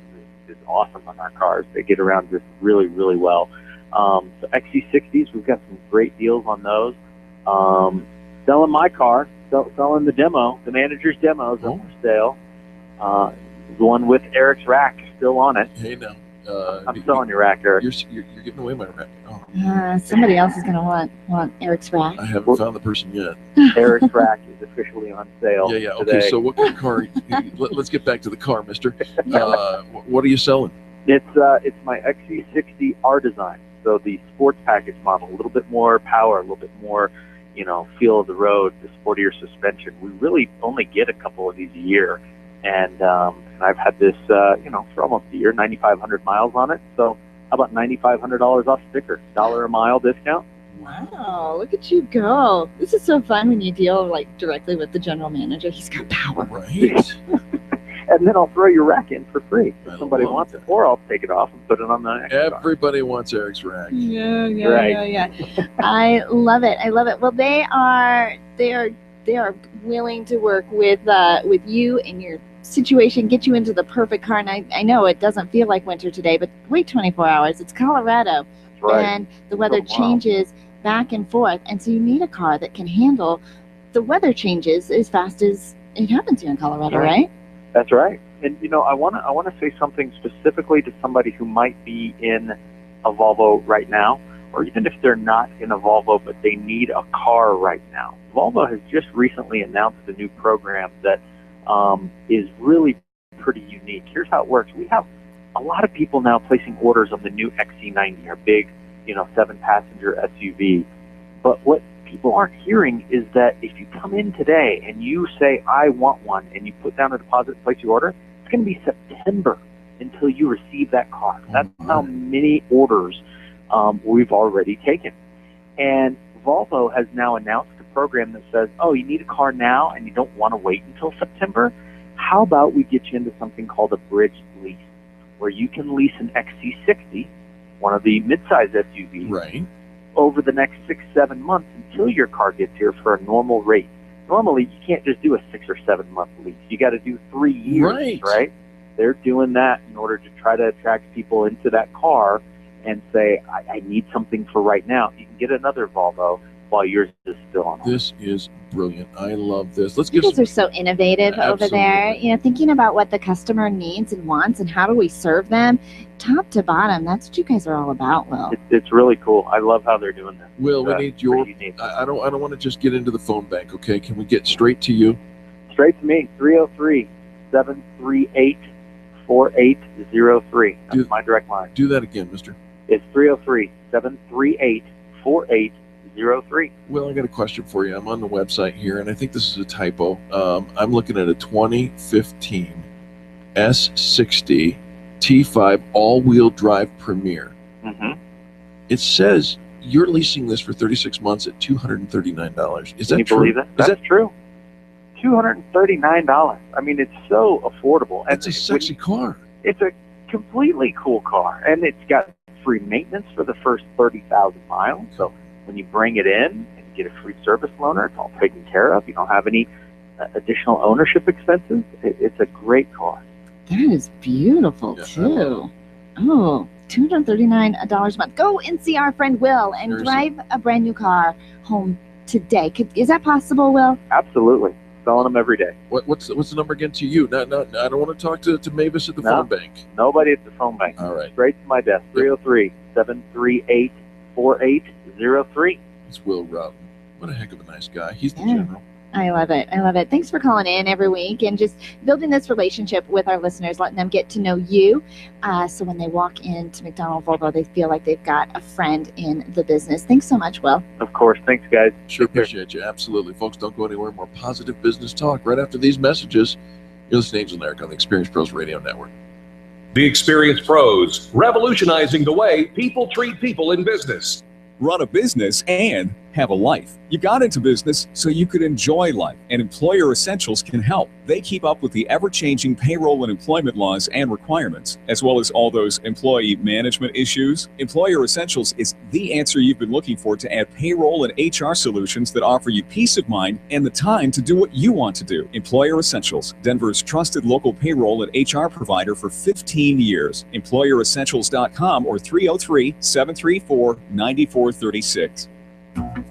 is awesome on our cars. They get around just really, really well. So XC60s, we've got some great deals on those. Selling my car, selling the demo, the manager's demo is up for sale. The one with Eric's rack still on it. Hey, now. I'm selling your rack, Eric. You're giving away my rack. Oh. Somebody else is going to want Eric's rack. I haven't found the person yet. Eric's rack is officially on sale. Yeah. Today. Okay, so what kind of car? Let's get back to the car, mister. What are you selling? It's my XC60 R design. So the sports package model, a little bit more power, a little bit more, feel of the road, the sportier suspension. We really only get a couple of these a year. And I've had this, for almost a year, 9,500 miles on it. So how about $9,500 off sticker, $1 a mile discount? Wow, look at you go. This is so fun when you deal directly with the general manager. He's got power. Right. And then I'll throw your rack in for free if somebody wants it, or I'll take it off and put it on the next car. Everybody wants Eric's rack. Yeah. I love it. Well, they are willing to work with you and your situation, get you into the perfect car. And I know it doesn't feel like winter today, but wait 24 hours. It's Colorado. That's right. And the weather changes back and forth. And so you need a car that can handle the weather changes as fast as it happens here in Colorado, right? That's right. And I want to say something specifically to somebody who might be in a Volvo right now, or even if they're not in a Volvo but they need a car right now. Volvo has just recently announced a new program that is really pretty unique. Here's how it works. We have a lot of people now placing orders on the new XC90, our big, 7-passenger SUV. But what people aren't hearing is that if you come in today and you say, I want one, and you put down a deposit and place your order, it's going to be September until you receive that car. That's how many orders we've already taken. And Volvo has now announced a program that says, oh, you need a car now and you don't want to wait until September? How about we get you into something called a bridge lease, where you can lease an XC60, one of the midsize SUVs, right, over the next 6-7 months until your car gets here for a normal rate. Normally, you can't just do a 6 or 7 month lease. You got to do 3 years, right? They're doing that in order to try to attract people into that car and say, I need something for right now. You can get another Volvo while yours is still on. This is brilliant. I love this. Let's You give guys some. are so innovative over there. You know, thinking about what the customer needs and wants and how do we serve them, top to bottom. That's what you guys are all about, Will. It's really cool. I love how they're doing this. Will, we need your. I don't want to just get into the phone bank. Okay, can we get straight to you? Straight to me. 303-738-4803. That's my direct line. Do that again, mister. It's 303-738-4803. Well, I got a question for you. I'm on the website here, and I think this is a typo. I'm looking at a 2015 S60 T5 all-wheel drive Premier. Mm-hmm. It says you're leasing this for 36 months at $239. Is that Can you true? believe it? That's true. $239. I mean, it's so affordable. And it's a sexy car. It's a completely cool car, and it's got free maintenance for the first 30,000 miles. So when you bring it in and you get a free service loaner, it's all taken care of. You don't have any additional ownership expenses. It's a great car. That is beautiful, too. Oh, $239 a month. Go and see our friend Will and drive a brand new car home today. Is that possible, Will? Absolutely. Selling them every day. What's the number again to you? No, I don't want to talk to Mavis at the phone bank. Nobody at the phone bank. All right. Straight to my desk. 303-738-4803. It's Will Roughton. What a heck of a nice guy. He's the general. I love it. I love it. Thanks for calling in every week and just building this relationship with our listeners, letting them get to know you. So when they walk into McDonald Volvo, they feel like they've got a friend in the business. Thanks so much, Will. Of course. Thanks, guys. Sure appreciate you. Absolutely. Folks, don't go anywhere. More positive business talk right after these messages. You're listening to Angel and Eric on the Experience Pros Radio Network. The Experience Pros, revolutionizing the way people treat people in business. Run a business and have a life. You got into business so you could enjoy life, and Employer Essentials can help. They keep up with the ever-changing payroll and employment laws and requirements, as well as all those employee management issues. Employer Essentials is the answer you've been looking for to add payroll and HR solutions that offer you peace of mind and the time to do what you want to do. Employer Essentials, Denver's trusted local payroll and HR provider for 15 years. EmployerEssentials.com or 303-734-9436.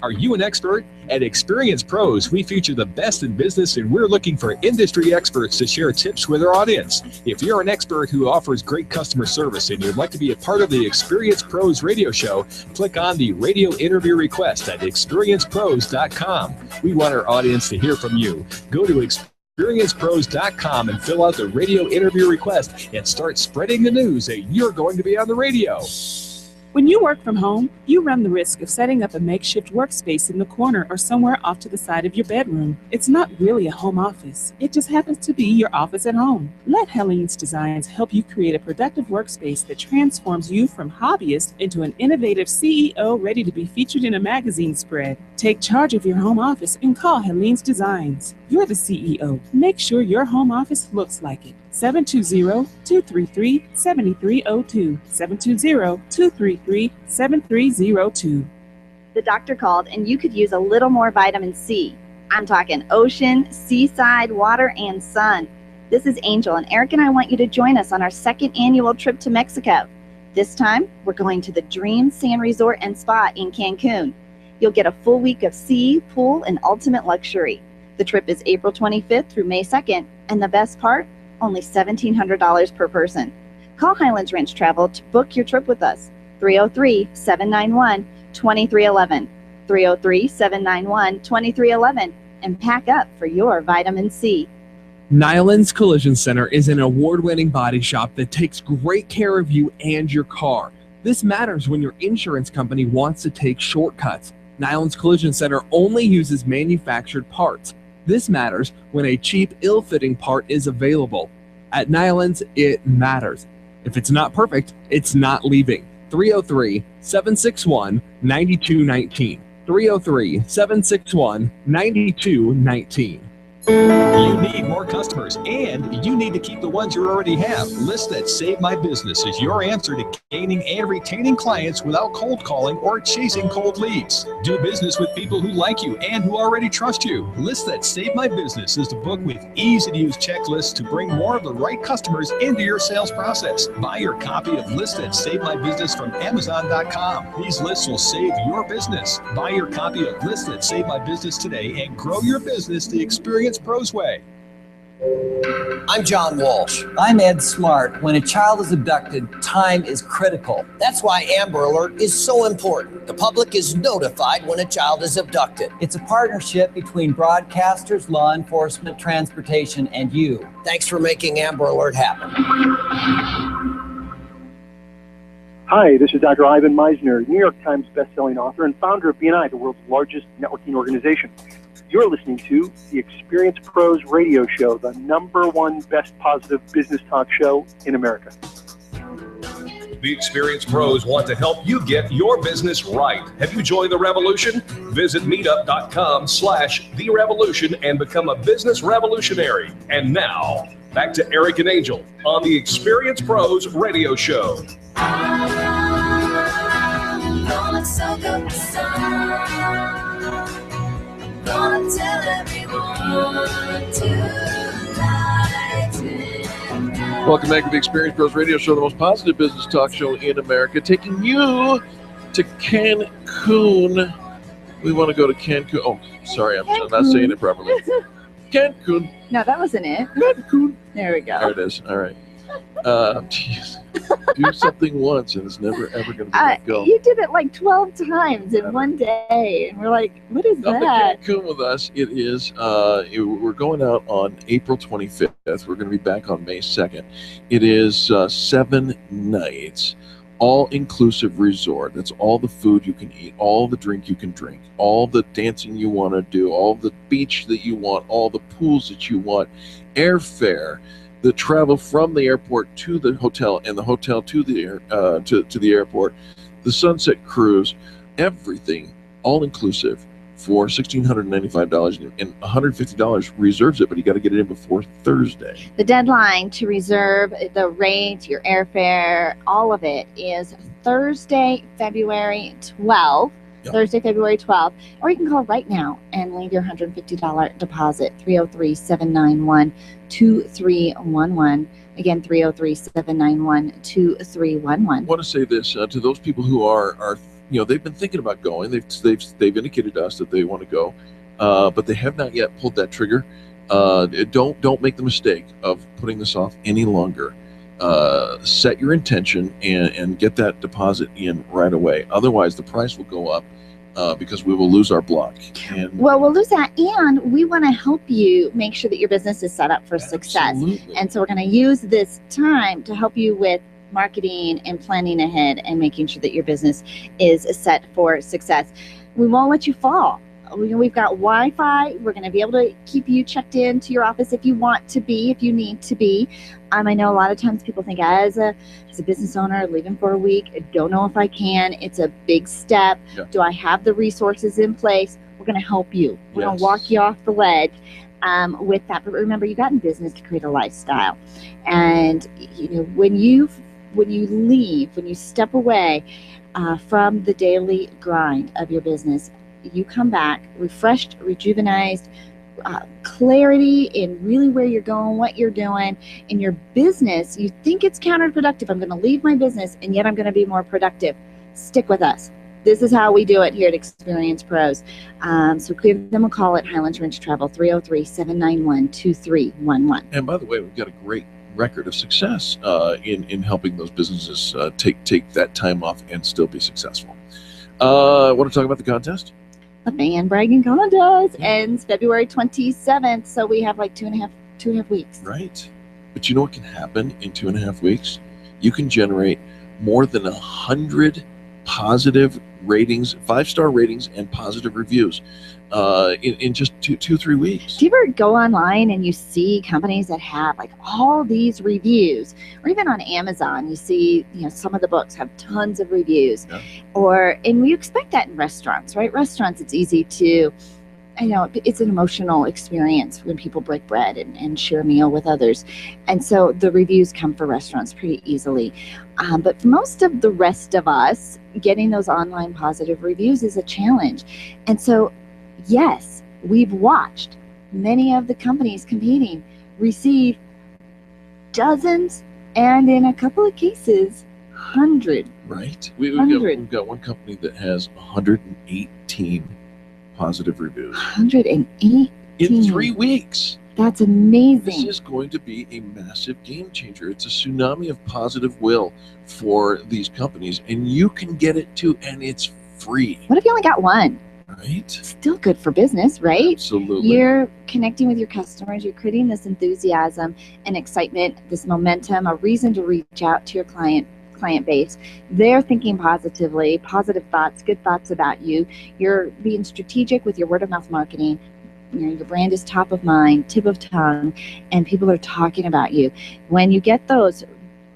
Are you an expert? At Experience Pros, we feature the best in business, and we're looking for industry experts to share tips with our audience. If you're an expert who offers great customer service and you'd like to be a part of the Experience Pros radio show, click on the radio interview request at experiencepros.com. We want our audience to hear from you. Go to experiencepros.com and fill out the radio interview request and start spreading the news that you're going to be on the radio. When you work from home, you run the risk of setting up a makeshift workspace in the corner or somewhere off to the side of your bedroom. It's not really a home office. It just happens to be your office at home. Let Helene's Designs help you create a productive workspace that transforms you from hobbyist into an innovative CEO ready to be featured in a magazine spread. Take charge of your home office and call Helene's Designs. You're the CEO. Make sure your home office looks like it. 720-233-7302. 720-233-7302. The doctor called and you could use a little more vitamin C. I'm talking ocean, seaside, water, and sun. This is Angel, and Eric and I want you to join us on our second annual trip to Mexico. This time, we're going to the Dream Sand Resort and Spa in Cancun. You'll get a full week of sea, pool, and ultimate luxury. The trip is April 25th through May 2nd, and the best part, only $1,700 per person. Call Highlands Ranch Travel to book your trip with us. 303-791-2311. 303-791-2311. And pack up for your vitamin C. Nyland's Collision Center is an award-winning body shop that takes great care of you and your car. This matters when your insurance company wants to take shortcuts. Nyland's Collision Center only uses manufactured parts. This matters when a cheap, ill-fitting part is available. At Nyland's, it matters. If it's not perfect, it's not leaving. 303-761-9219. 303-761-9219. You need more customers, and you need to keep the ones you already have. List That Save My Business is your answer to gaining and retaining clients without cold calling or chasing cold leads. Do business with people who like you and who already trust you. List That Save My Business is the book with easy-to-use checklists to bring more of the right customers into your sales process. Buy your copy of List That Save My Business from Amazon.com. These lists will save your business. Buy your copy of List That Save My Business today and grow your business the Experience Pros way. I'm John Walsh. I'm Ed Smart. When a child is abducted, time is critical. That's why Amber Alert is so important. The public is notified when a child is abducted. It's a partnership between broadcasters, law enforcement, transportation, and you. Thanks for making Amber Alert happen. Hi, this is Dr. Ivan Meisner, New York Times bestselling author and founder of BNI, the world's largest networking organization. You're listening to the Experience Pros radio show, the #1 best positive business talk show in America. The Experience Pros want to help you get your business right. Have you joined the revolution? Visit meetup.com/The Revolution and become a business revolutionary. And now, back to Eric and Angel on the Experience Pros radio show. Gonna soak up the sun. Gonna tell everyone tonight. Welcome back to the Experience Pros Radio Show, the most positive business talk show in America, taking you to Cancun. We want to go to Cancun. Oh, sorry, I'm not saying it properly. Cancun. No, that wasn't it. Cancun. There we go. There it is. All right. Geez. Do something once and it's never ever going to be let go. You did it like 12 times in one day, and we're like, what is Come that? to Cancun with us. It is, we're going out on April 25th. We're going to be back on May 2nd. It is 7 nights, all-inclusive resort. That's all the food you can eat, all the drink you can drink, all the dancing you want to do, all the beach that you want, all the pools that you want, airfare, the travel from the airport to the hotel and the hotel to the to the airport, the sunset cruise, everything all inclusive for $1,695, and $150 reserves it, but you got to get it in before Thursday. The deadline to reserve the rate, your airfare, all of it is Thursday, February 12th. Yep. Thursday, February 12th. Or you can call right now and leave your $150 deposit, 303-791-2311. Again, 303-791-2311. I want to say this to those people who are they've been thinking about going. They've indicated to us that they want to go, but they have not yet pulled that trigger. Don't make the mistake of putting this off any longer. Set your intention and get that deposit in right away. Otherwise, the price will go up because we will lose our block. Well, we'll lose that, and we want to help you make sure that your business is set up for success. And so we're going to use this time to help you with marketing and planning ahead and making sure that your business is set for success. We won't let you fall. We've got Wi-Fi. We're going to be able to keep you checked into your office if you want to be, if you need to be. I know a lot of times people think, as a business owner, leaving for a week, I don't know if I can. It's a big step. Yeah. Do I have the resources in place? We're going to help you. We're going to walk you off the ledge with that. But remember, you got in business to create a lifestyle. And when you leave, when you step away from the daily grind of your business, you come back refreshed, rejuvenated, clarity in really where you're going, what you're doing in your business. You think it's counterproductive. I'm going to leave my business, and yet I'm going to be more productive. Stick with us. This is how we do it here at Experience Pros. So give them a call at Highlands Ranch Travel, 303-791-2311. And by the way, we've got a great record of success in helping those businesses take that time off and still be successful. Want to talk about the contest? The fan bragging contest ends February 27th, so we have like two and a half weeks. Right. But you know what can happen in 2.5 weeks? You can generate more than 100 positive ratings, 5-star ratings, and positive reviews in just 2-3 weeks. Do you ever go online and you see companies that have like all these reviews, or even on Amazon, you see, some of the books have tons of reviews, and we expect that in restaurants, right? Restaurants, it's easy to I know it's an emotional experience when people break bread and share a meal with others. And so the reviews come for restaurants pretty easily. But for most of the rest of us, getting those online positive reviews is a challenge. And so, yes, we've watched many of the companies competing receive dozens and in a couple of cases, hundreds. Right. We've got one company that has 118 positive reviews. 118 in 3 weeks. That's amazing. This is going to be a massive game changer. It's a tsunami of positive will for these companies, and you can get it too, and it's free. What if you only got one? Right. Still good for business, right? Absolutely. You're connecting with your customers. You're creating this enthusiasm and excitement, this momentum, a reason to reach out to your client base. They're thinking positively, positive thoughts, good thoughts about you. You're being strategic with your word of mouth marketing. You know, your brand is top of mind, tip of tongue, and people are talking about you. When you get those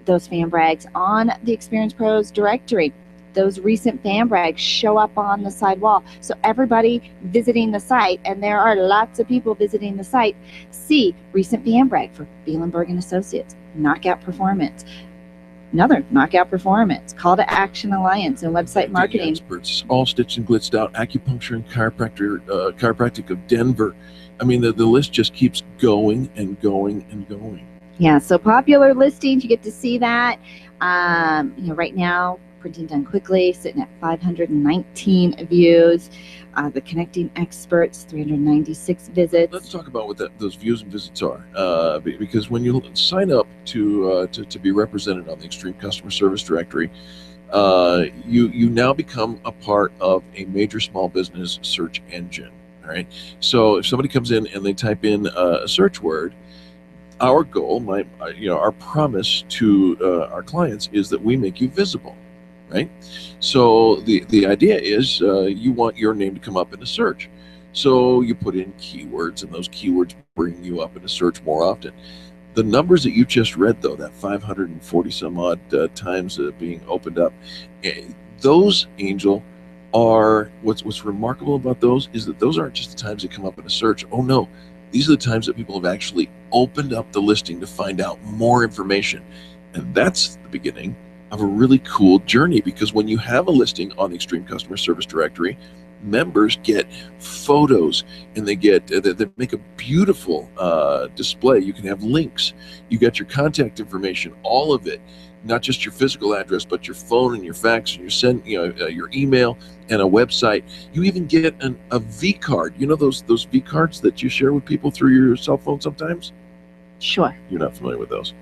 fan brags on the Experience Pros directory, those recent fan brags show up on the side wall. So everybody visiting the site, and there are lots of people visiting the site, see recent fan brag for Bielenberg and Associates, Knockout Performance, another Knockout Performance, Call to Action Alliance, and Website Marketing. Experts, all stitched and blitzed out, Acupuncture and Chiropractic of Denver. I mean, the list just keeps going and going and going. Yeah, so popular listings, you get to see that. Right now, Printing Done Quickly, sitting at 519 views. The Connecting Experts, 396 visits. Let's talk about what those views and visits are, because when you sign up to be represented on the Extreme Customer Service Directory, you now become a part of a major small business search engine. All right. So if somebody comes in and they type in a search word, our goal, our promise to our clients is that we make you visible. Right? So the idea is you want your name to come up in a search. So you put in keywords, and those keywords bring you up in a search more often. The numbers that you just read, though, that 540 some odd times being opened up, those, Angel, are what's remarkable about those is that those aren't just the times they come up in a search. Oh no, these are the times that people have actually opened up the listing to find out more information. And that's the beginning of a really cool journey, because when you have a listing on the Extreme Customer Service Directory, members get photos, and they make a beautiful display. You can have links, you got your contact information, all of it, not just your physical address, but your phone and your fax and your email and a website. You even get a V card. You know those V cards that you share with people through your cell phone sometimes? Sure. You're not familiar with those.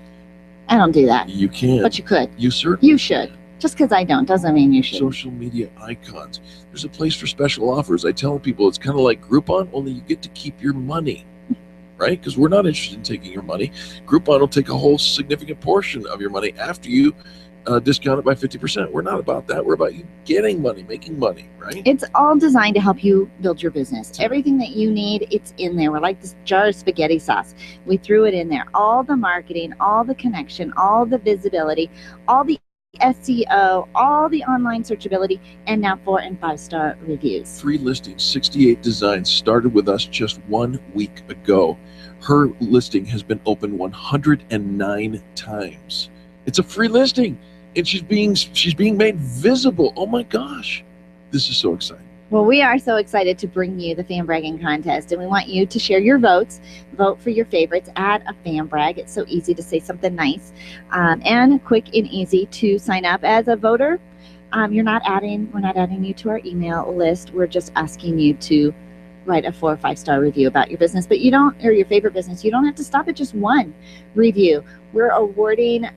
I don't do that. You can. But you could. You certainly. You should. Just because I don't doesn't mean you should. Social media icons. There's a place for special offers. I tell people it's kind of like Groupon, only you get to keep your money, right? Because we're not interested in taking your money. Groupon will take a whole significant portion of your money after you discount it by 50%. We're not about that. We're about you getting money, making money, right? It's all designed to help you build your business. Everything that you need, it's in there. We're like this jar of spaghetti sauce. We threw it in there. All the marketing, all the connection, all the visibility, all the SEO, all the online searchability, and now 4- and 5-star reviews. 3 listings, 68 designs, started with us just 1 week ago. Her listing has been opened 109 times. It's a free listing, and she's being made visible. Oh my gosh, this is so exciting. Well, we are so excited to bring you the fan bragging contest, and we want you to share your votes. Vote for your favorites. Add a fan brag. It's so easy to say something nice, and quick and easy to sign up as a voter. We're not adding you to our email list. We're just asking you to write a 4- or 5-star review about your business, but or your favorite business. You don't have to stop at just one review. We're awarding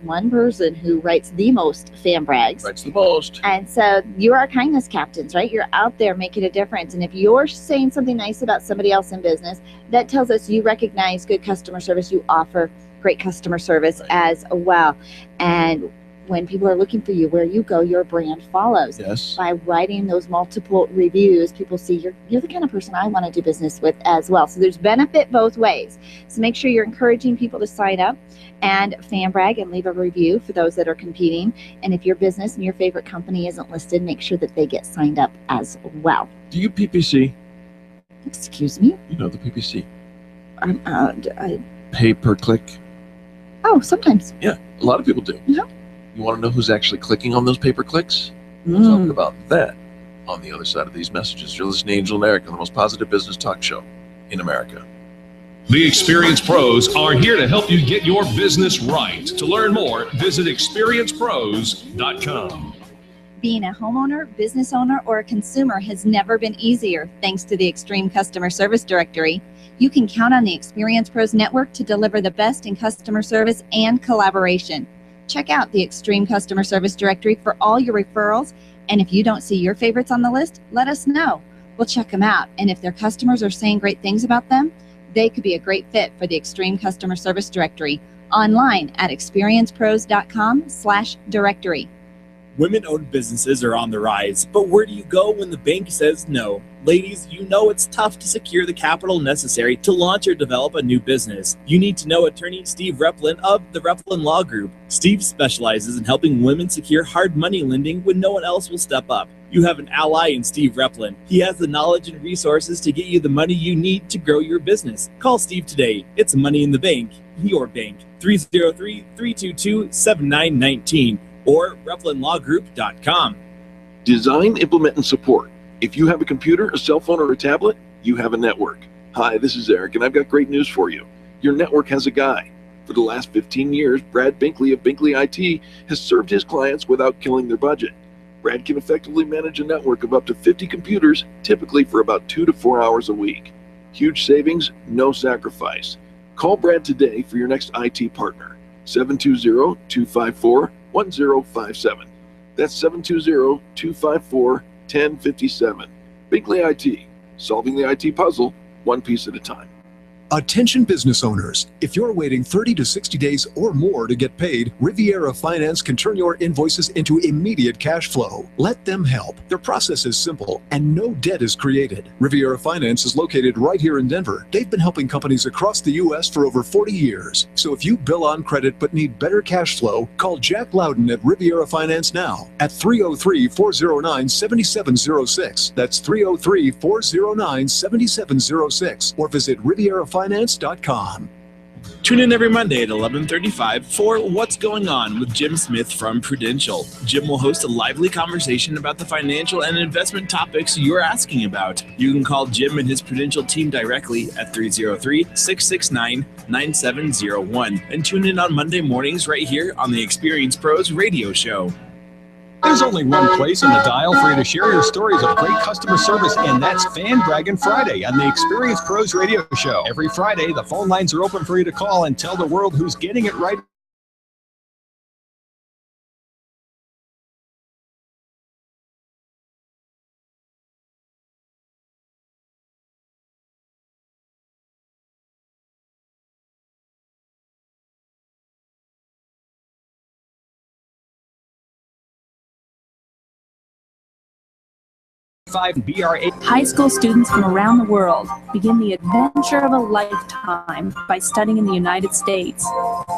one person who writes the most fan brags. Writes the most. And so you're our kindness captains, right? You're out there making a difference. And if you're saying something nice about somebody else in business, that tells us you recognize good customer service. You offer great customer service as well. And when people are looking for you, where you go, your brand follows. Yes. By writing those multiple reviews, people see you're the kind of person I want to do business with as well. So there's benefit both ways. So make sure you're encouraging people to sign up and fan brag and leave a review for those that are competing. And if your business and your favorite company isn't listed, make sure that they get signed up as well. Do you PPC? Excuse me? You know the PPC. Pay per click. Oh, sometimes. Yeah, a lot of people do. Yeah. You want to know who's actually clicking on those pay-per-clicks? We'll talk about that on the other side of these messages. You're listening to Angel and Eric on the most positive business talk show in America. The experienced pros are here to help you get your business right. To learn more, visit experiencepros.com. Being a homeowner, business owner, or a consumer has never been easier thanks to the Extreme Customer Service Directory. You can count on the Experience Pros Network to deliver the best in customer service and collaboration. Check out the Extreme Customer Service Directory for all your referrals, and if you don't see your favorites on the list, let us know. We'll check them out, and if their customers are saying great things about them, they could be a great fit for the Extreme Customer Service Directory. Online at experiencepros.com/directory. Women-owned businesses are on the rise, but where do you go when the bank says no? Ladies, you know it's tough to secure the capital necessary to launch or develop a new business. You need to know attorney Steve Replin of the Replin Law Group. Steve specializes in helping women secure hard money lending when no one else will step up. You have an ally in Steve Replin. He has the knowledge and resources to get you the money you need to grow your business. Call Steve today. It's Money in the Bank, your bank. 303-322-7919 or replinlawgroup.com. Design, implement, and support. If you have a computer, a cell phone, or a tablet, you have a network. Hi, this is Eric, and I've got great news for you. Your network has a guy. For the last 15 years, Brad Binkley of Binkley IT has served his clients without killing their budget. Brad can effectively manage a network of up to 50 computers, typically for about 2 to 4 hours a week. Huge savings, no sacrifice. Call Brad today for your next IT partner. 720-254-1057. That's 720-254-1057. Binkley IT, solving the IT puzzle one piece at a time. Attention business owners, if you're waiting 30 to 60 days or more to get paid, Riviera Finance can turn your invoices into immediate cash flow. Let them help. Their process is simple and no debt is created. Riviera Finance is located right here in Denver. They've been helping companies across the U.S. for over 40 years. So if you bill on credit but need better cash flow, call Jack Loudon at Riviera Finance now at 303-409-7706. That's 303-409-7706 or visit RivieraFinance.com. Tune in every Monday at 11:35 for What's Going On with Jim Smith from Prudential. Jim will host a lively conversation about the financial and investment topics you're asking about. You can call Jim and his Prudential team directly at 303-669-9701 and tune in on Monday mornings right here on the Experience Pros radio show. There's only one place on the dial for you to share your stories of great customer service, and that's Fan Braggin' Friday on the Experience Pros Radio Show. Every Friday, the phone lines are open for you to call and tell the world who's getting it right. High school students from around the world begin the adventure of a lifetime by studying in the United States.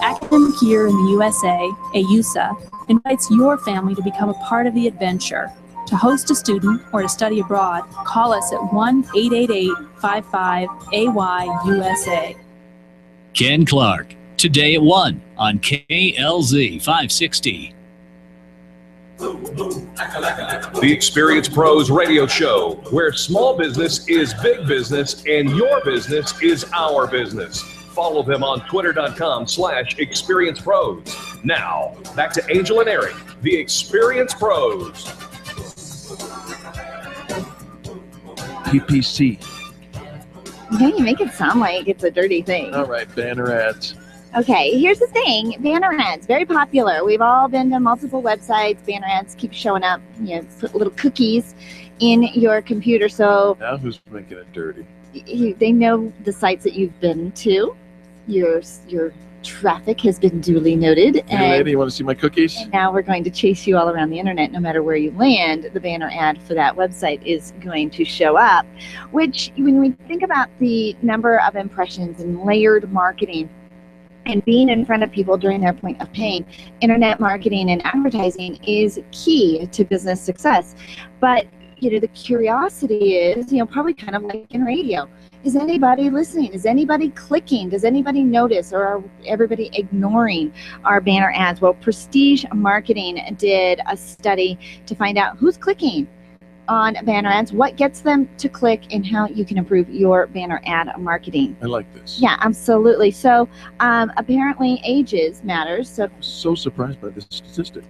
Academic Year in the USA, AUSA, invites your family to become a part of the adventure. To host a student or to study abroad, call us at 1-888-55-AY-USA. Ken Clark, today at 1 on KLZ 560. The Experience Pros Radio Show, where small business is big business and your business is our business. Follow them on twitter.com/experiencepros. Now, back to Angel and Eric, the Experience Pros. PPC. Okay, you make it sound like it's a dirty thing. All right, banner ads. Okay, here's the thing. Banner ads, very popular. We've all been to multiple websites. Banner ads keep showing up. You know, put little cookies in your computer. So Now who's making it dirty? they know the sites that you've been to. Your traffic has been duly noted. Hey, lady, you want to see my cookies? And now we're going to chase you all around the internet. No matter where you land, the banner ad for that website is going to show up, which when we think about the number of impressions and layered marketing and being in front of people during their point of pain, internet marketing and advertising is key to business success. But the curiosity is, probably kind of like in radio. Is anybody listening? Is anybody clicking? Does anybody notice, or are everybody ignoring our banner ads? Well, Prestige Marketing did a study to find out who's clicking on banner ads, what gets them to click, and how you can improve your banner ad marketing. I like this. Yeah, absolutely. So apparently ages matters. So So surprised by this statistic.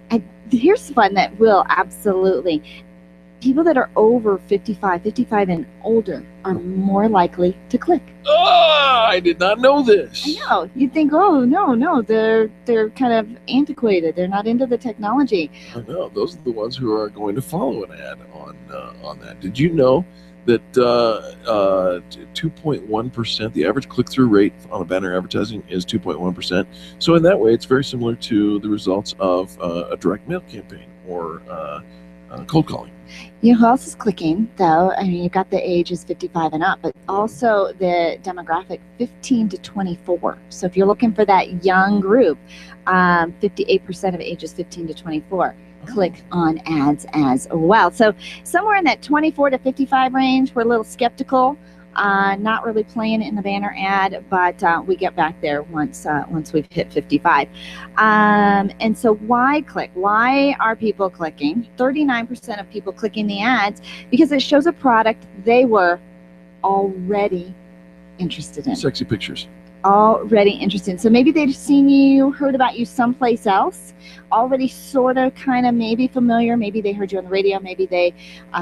here's fun that will absolutely. People that are over 55 and older are more likely to click. Oh, I did not know this. I know. You'd think, oh, no, they're kind of antiquated. They're not into the technology. I know. Those are the ones who are going to follow an ad on that. Did you know that 2.1%, the average click-through rate on a banner advertising is 2.1%? So in that way, it's very similar to the results of a direct mail campaign or cold calling. You know who else is clicking, though? I mean, you've got the ages 55 and up, but also the demographic 15 to 24. So if you're looking for that young group, 58% of ages 15 to 24 click on ads as well. So somewhere in that 24 to 55 range, we're a little skeptical. Not really playing in the banner ad, but we get back there once we've hit 55. And so why click? Why are people clicking? 39% of people clicking the ads because it shows a product they were already interested in. Sexy pictures. Already interested in. So maybe they've seen you, heard about you someplace else, already sort of kind of maybe familiar. Maybe they heard you on the radio. Maybe they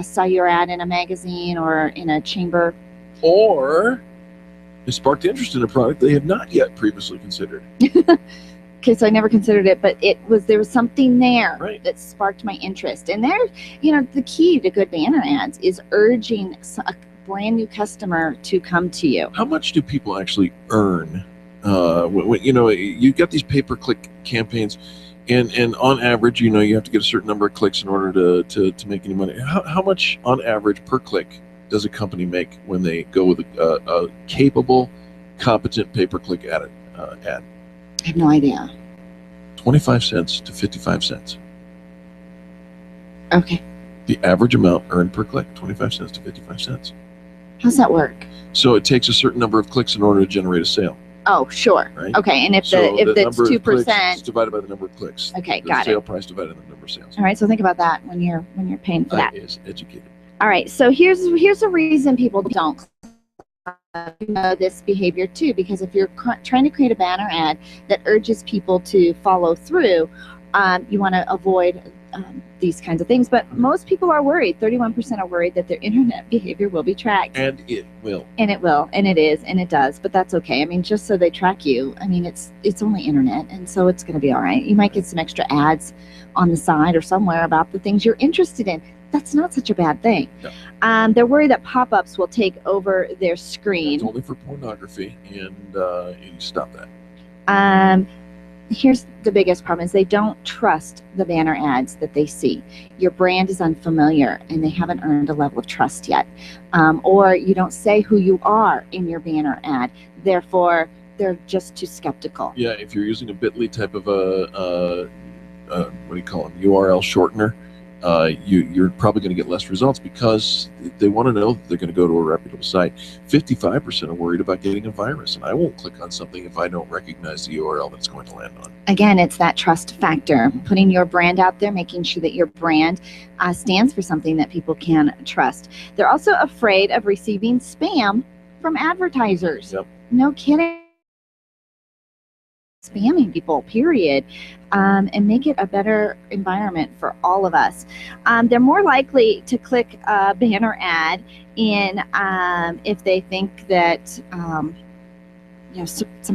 saw your ad in a magazine or in a chamber. Or they sparked interest in a product they have not yet previously considered. Okay, so I never considered it, but there was something there that sparked my interest. And there, the key to good banner ads is urging a brand new customer to come to you. How much do people actually earn? When you got these pay-per-click campaigns, and on average, you have to get a certain number of clicks in order to make any money. How much on average per click does a company make when they go with a capable, competent pay-per-click ad? I have no idea. 25 cents to 55 cents. Okay. The average amount earned per click, 25 cents to 55 cents. How's that work? So it takes a certain number of clicks in order to generate a sale. Oh, sure. Right? Okay, and if So it's number of 2%, clicks divided by the number of clicks. Okay, the got sale it. price divided by the number of sales. All right, so think about that when you're paying for that. That is educated. All right, so here's a reason people don't know this behavior too, because if you're trying to create a banner ad that urges people to follow through, you want to avoid these kinds of things. But most people are worried. 31% are worried that their internet behavior will be tracked. And it will. And it will, and it is, and it does. But that's okay. I mean, just so they track you. I mean, it's only internet, and so it's going to be all right. You might get some extra ads on the side or somewhere about the things you're interested in. That's not such a bad thing. No. They're worried that pop-ups will take over their screen. It's only for pornography, and you stop that. Here's the biggest problem is they don't trust the banner ads that they see. Your brand is unfamiliar, and they haven't earned a level of trust yet. Or you don't say who you are in your banner ad. Therefore, they're just too skeptical. Yeah, if you're using a bit.ly type of what do you call them, URL shortener, you're probably going to get less results because they want to know that they're going to go to a reputable site. 55% are worried about getting a virus, and I won't click on something if I don't recognize the URL that it's going to land on. Again, it's that trust factor, putting your brand out there, making sure that your brand stands for something that people can trust. They're also afraid of receiving spam from advertisers. Yep. No kidding. Spamming people, period, and make it a better environment for all of us. They're more likely to click a banner ad if they think that some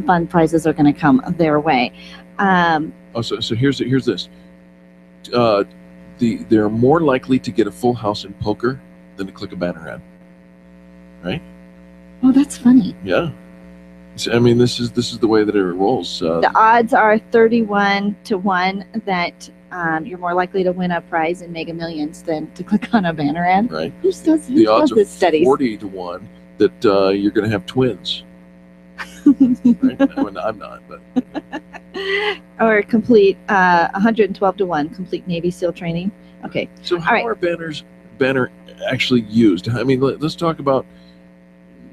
fun prizes are going to come their way. So here's this. They're more likely to get a full house in poker than to click a banner ad. Right? Oh, that's funny. Yeah. I mean, this is the way that it rolls. The odds are 31 to 1 that you're more likely to win a prize in Mega Millions than to click on a banner ad. Right. Who does odds this are studies? 40 to 1 that you're going to have twins. Right? I'm not, but. Or complete 112 to 1 complete Navy SEAL training. Okay. So how are banners banner actually used? I mean, let's talk about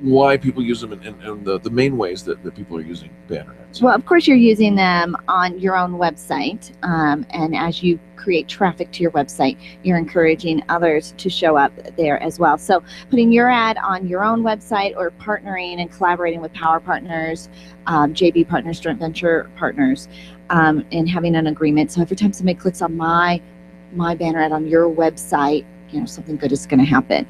why people use them and the main ways that people are using banner ads. Well, of course, you're using them on your own website. And as you create traffic to your website, you're encouraging others to show up there as well. So putting your ad on your own website or partnering and collaborating with power partners, JV partners, joint venture partners, and having an agreement. So every time somebody clicks on my banner ad on your website, something good is going to happen.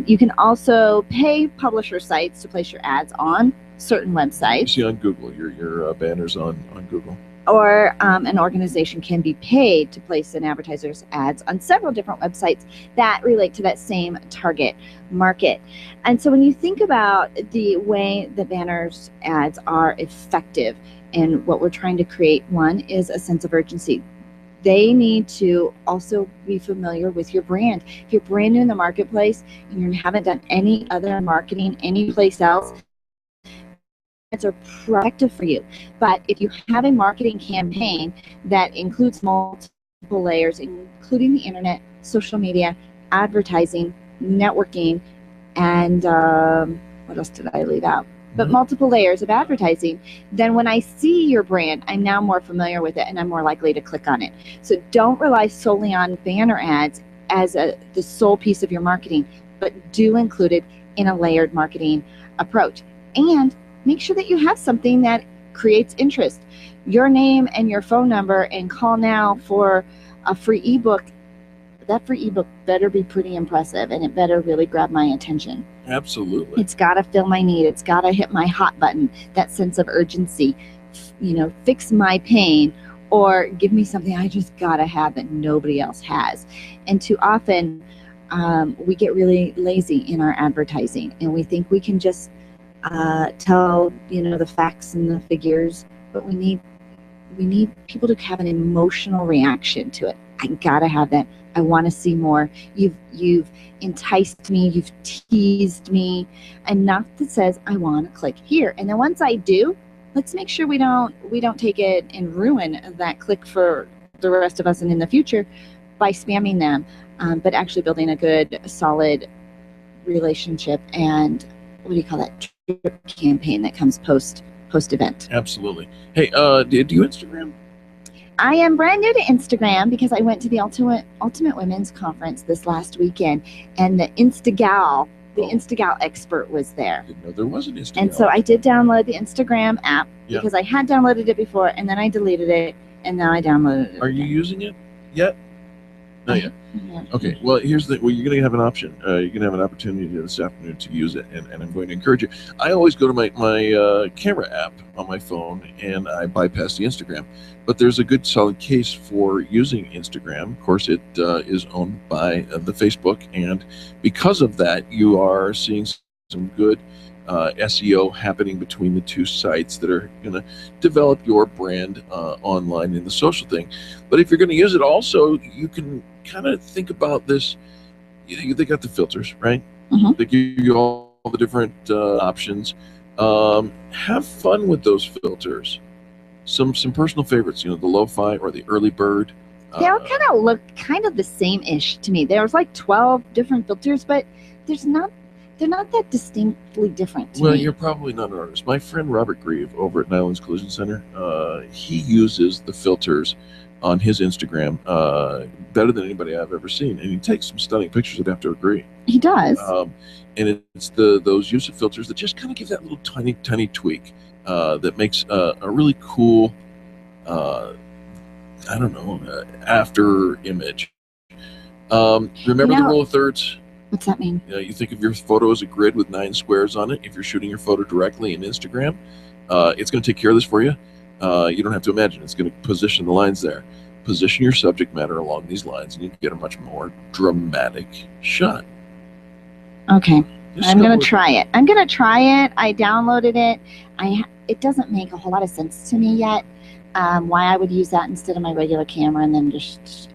You can also pay publisher sites to place your ads on certain websites. You see on Google, your banners on Google. Or an organization can be paid to place an advertiser's ads on several different websites that relate to that same target market. And so when you think about the way the banners ads are effective and what we're trying to create, one is a sense of urgency. They need to also be familiar with your brand. If you're brand new in the marketplace and you haven't done any other marketing anyplace else, ads are productive for you. But if you have a marketing campaign that includes multiple layers, including the internet, social media, advertising, networking, and what else did I leave out? But multiple layers of advertising, then when I see your brand, I'm now more familiar with it and I'm more likely to click on it. So don't rely solely on banner ads as the sole piece of your marketing, but do include it in a layered marketing approach. And make sure that you have something that creates interest. Your name and your phone number and call now for a free ebook. That free ebook better be pretty impressive and it better really grab my attention. Absolutely. It's got to fill my need. It's got to hit my hot button, that sense of urgency, fix my pain or give me something I just got to have that nobody else has. And too often we get really lazy in our advertising and we think we can just tell, the facts and the figures, but we need people to have an emotional reaction to it. I got to have that. I want to see more. You've enticed me. You've teased me enough that says I want to click here. And then once I do, let's make sure we don't take it and ruin that click for the rest of us and in the future by spamming them, but actually building a good, solid relationship and what do you call that, drip campaign that comes post event. Absolutely. Hey, do you Instagram? I am brand new to Instagram because I went to the Ultimate Women's Conference this last weekend, and the Instagal expert was there. I didn't know there was an Instagram. And so I did download the Instagram app Yeah. because I had downloaded it before, and then I deleted it, and now I downloaded it. Are you using it yet? Not yet. Yeah. Okay. Well, here's the. Well, you're going to have an option. You're going to have an opportunity this afternoon to use it, and I'm going to encourage you. I always go to my camera app on my phone, and I bypass the Instagram. But there's a good solid case for using Instagram. Of course, it is owned by the Facebook, and because of that, you are seeing some good SEO happening between the two sites that are going to develop your brand online in the social thing. But if you're going to use it also, you can kind of think about this. They got the filters, right? Mm-hmm. They give you all the different options. Have fun with those filters. Some personal favorites, the lo-fi or the early bird. They all kind of look kind of the same-ish to me. There's like 12 different filters, but they're not that distinctly different to Well, me. you're probably not an artist. My friend Robert Grieve over at Nylon's Collision Center, he uses the filters on his Instagram better than anybody I've ever seen, and he takes some stunning pictures. I'd have to agree. He does. And it's those use of filters that just kind of give that little tiny tweak that makes a really cool, after image. Remember the rule of thirds? What's that mean? You think of your photo as a grid with 9 squares on it. If you're shooting your photo directly in Instagram, it's going to take care of this for you. You don't have to imagine. It's going to position the lines there. Position your subject matter along these lines, and you can get a much more dramatic shot. Okay. Just I'm go going with to try it. I'm going to try it. I downloaded it. It doesn't make a whole lot of sense to me yet why I would use that instead of my regular camera and then just...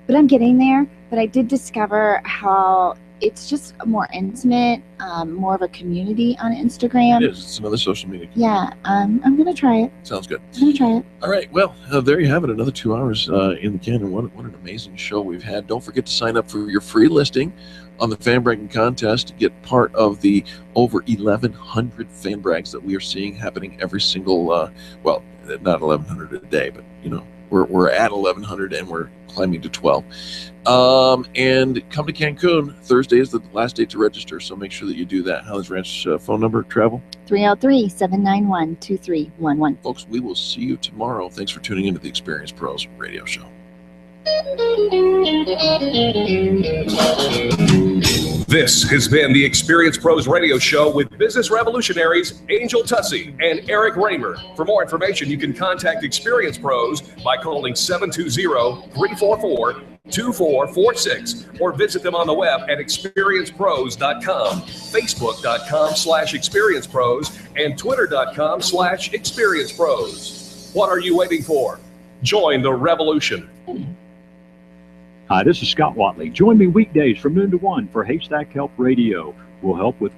But I'm getting there. But I did discover how it's just more intimate, more of a community on Instagram. It is. It's another social media. Yeah, I'm gonna try it. Sounds good. I'm gonna try it. All right. Well, there you have it. Another 2 hours in the can. And what an amazing show we've had. Don't forget to sign up for your free listing on the fan bragging contest to get part of the over 1,100 fan brags that we are seeing happening every single, well, not 1,100 a day, but, you know, we're at 1,100 and we're climbing to 12. And come to Cancun. Thursday is the last date to register, so make sure that you do that. Highlands Ranch phone number, travel? 303-791-2311. Folks, we will see you tomorrow. Thanks for tuning into the Experience Pros radio show. This has been the Experience Pros radio show with business revolutionaries Angel Tussey and Eric Raymer. For more information, you can contact Experience Pros by calling 720-344-2446 or visit them on the web at experiencepros.com, facebook.com/experiencepros, and twitter.com/experiencepros. What are you waiting for? Join the revolution. Hi, this is Scott Watley. Join me weekdays from noon to 1 for Haystack Help Radio. We'll help with